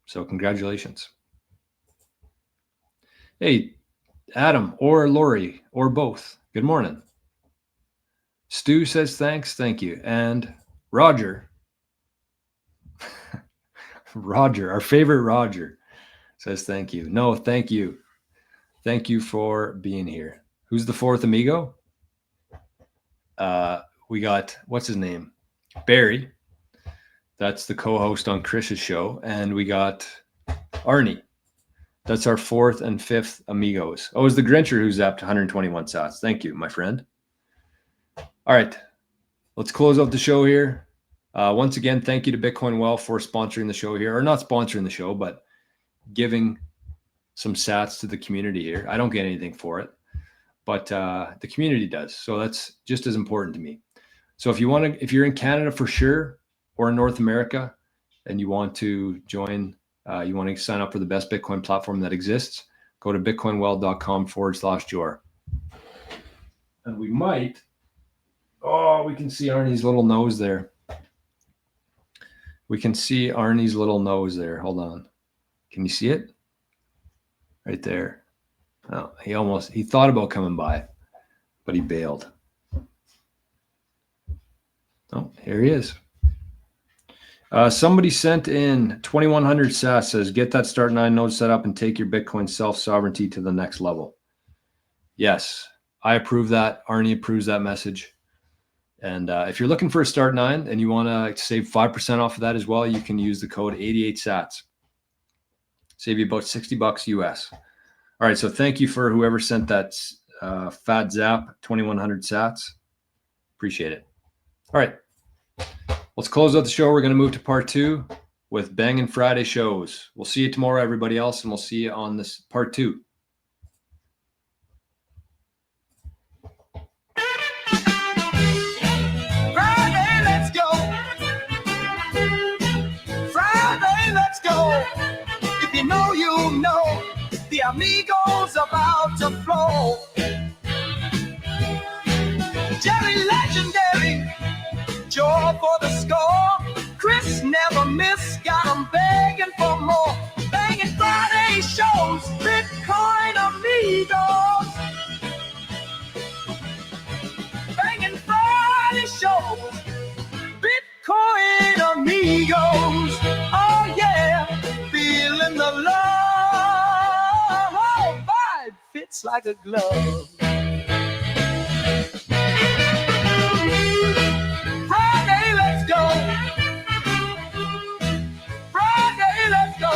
So congratulations. Hey, Adam or Lori or both. Good morning. Stu says thanks. Thank you. And Roger, our favorite Roger, says thank you. No, thank you. Thank you for being here. Who's the fourth amigo? We got, what's his name? Barry. That's the co-host on Chris's show. And we got Arnie. That's our fourth and fifth amigos. Oh, it's the Grincher who's zapped 121 sats. Thank you, my friend. All right, let's close out the show here. Once again, thank you to Bitcoin Well for sponsoring the show here, or not sponsoring the show, but giving some sats to the community here. I don't get anything for it, but the community does. So that's just as important to me. So if you're in Canada for sure, or in North America, and you want to join, you want to sign up for the best Bitcoin platform that exists, go to bitcoinwell.com/Jor. And we might, we can see Arnie's little nose there. We can see Arnie's little nose there. Hold on. Can you see it? Right there. Oh, he thought about coming by, but he bailed. Oh, here he is. Somebody sent in 2100 sats, says, get that start 9 node set up and take your Bitcoin self-sovereignty to the next level. Yes, I approve that. Arnie approves that message. And if you're looking for a start 9 and you want to save 5% off of that as well, you can use the code 88 sats. Save you about $60 US. All right, so thank you for whoever sent that fat zap, 2100 sats. Appreciate it. All right. Let's close out the show. We're going to move to part 2 with Bangin' Friday shows. We'll see you tomorrow, everybody else, and we'll see you on this part 2. Friday, let's go. Friday, let's go. If you know, you know, the amigos about to flow. Jerry legendary, Joe for the score. Chris never miss, got 'em begging for more. Banging Friday shows, Bitcoin amigos. Banging Friday shows, Bitcoin amigos. Oh yeah, feeling the love. Vibe fits like a glove. Friday, let's go. Friday, let's go.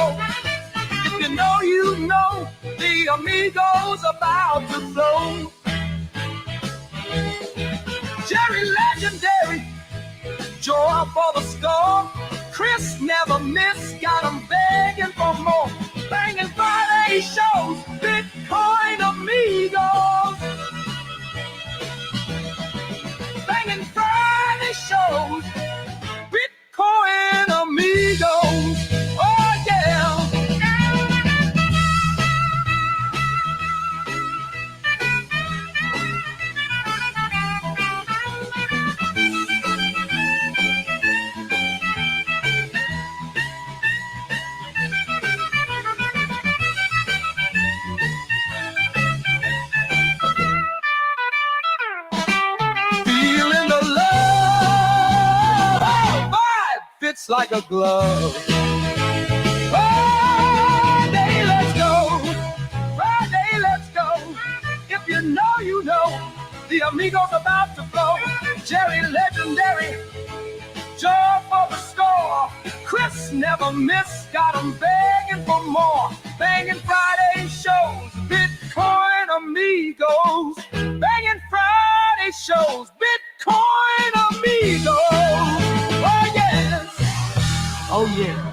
If you know, you know, the amigos about to flow. Jerry legendary, Joe for the score. Chris never miss, got 'em begging for more. Banging Friday shows, Bitcoin amigos. Banging Friday shows, Bitcoin amigos. Oh yeah. Feeling the love. Vibe fits like a glove. Friday, let's go. Friday, let's go. If you know, you know, the amigos about to flow. Jerry legendary, Joe for the score. Chris never miss, got 'em begging for more. Banging Friday shows, Bitcoin amigos. Banging Friday shows, Bitcoin amigos. Oh yes, oh yeah.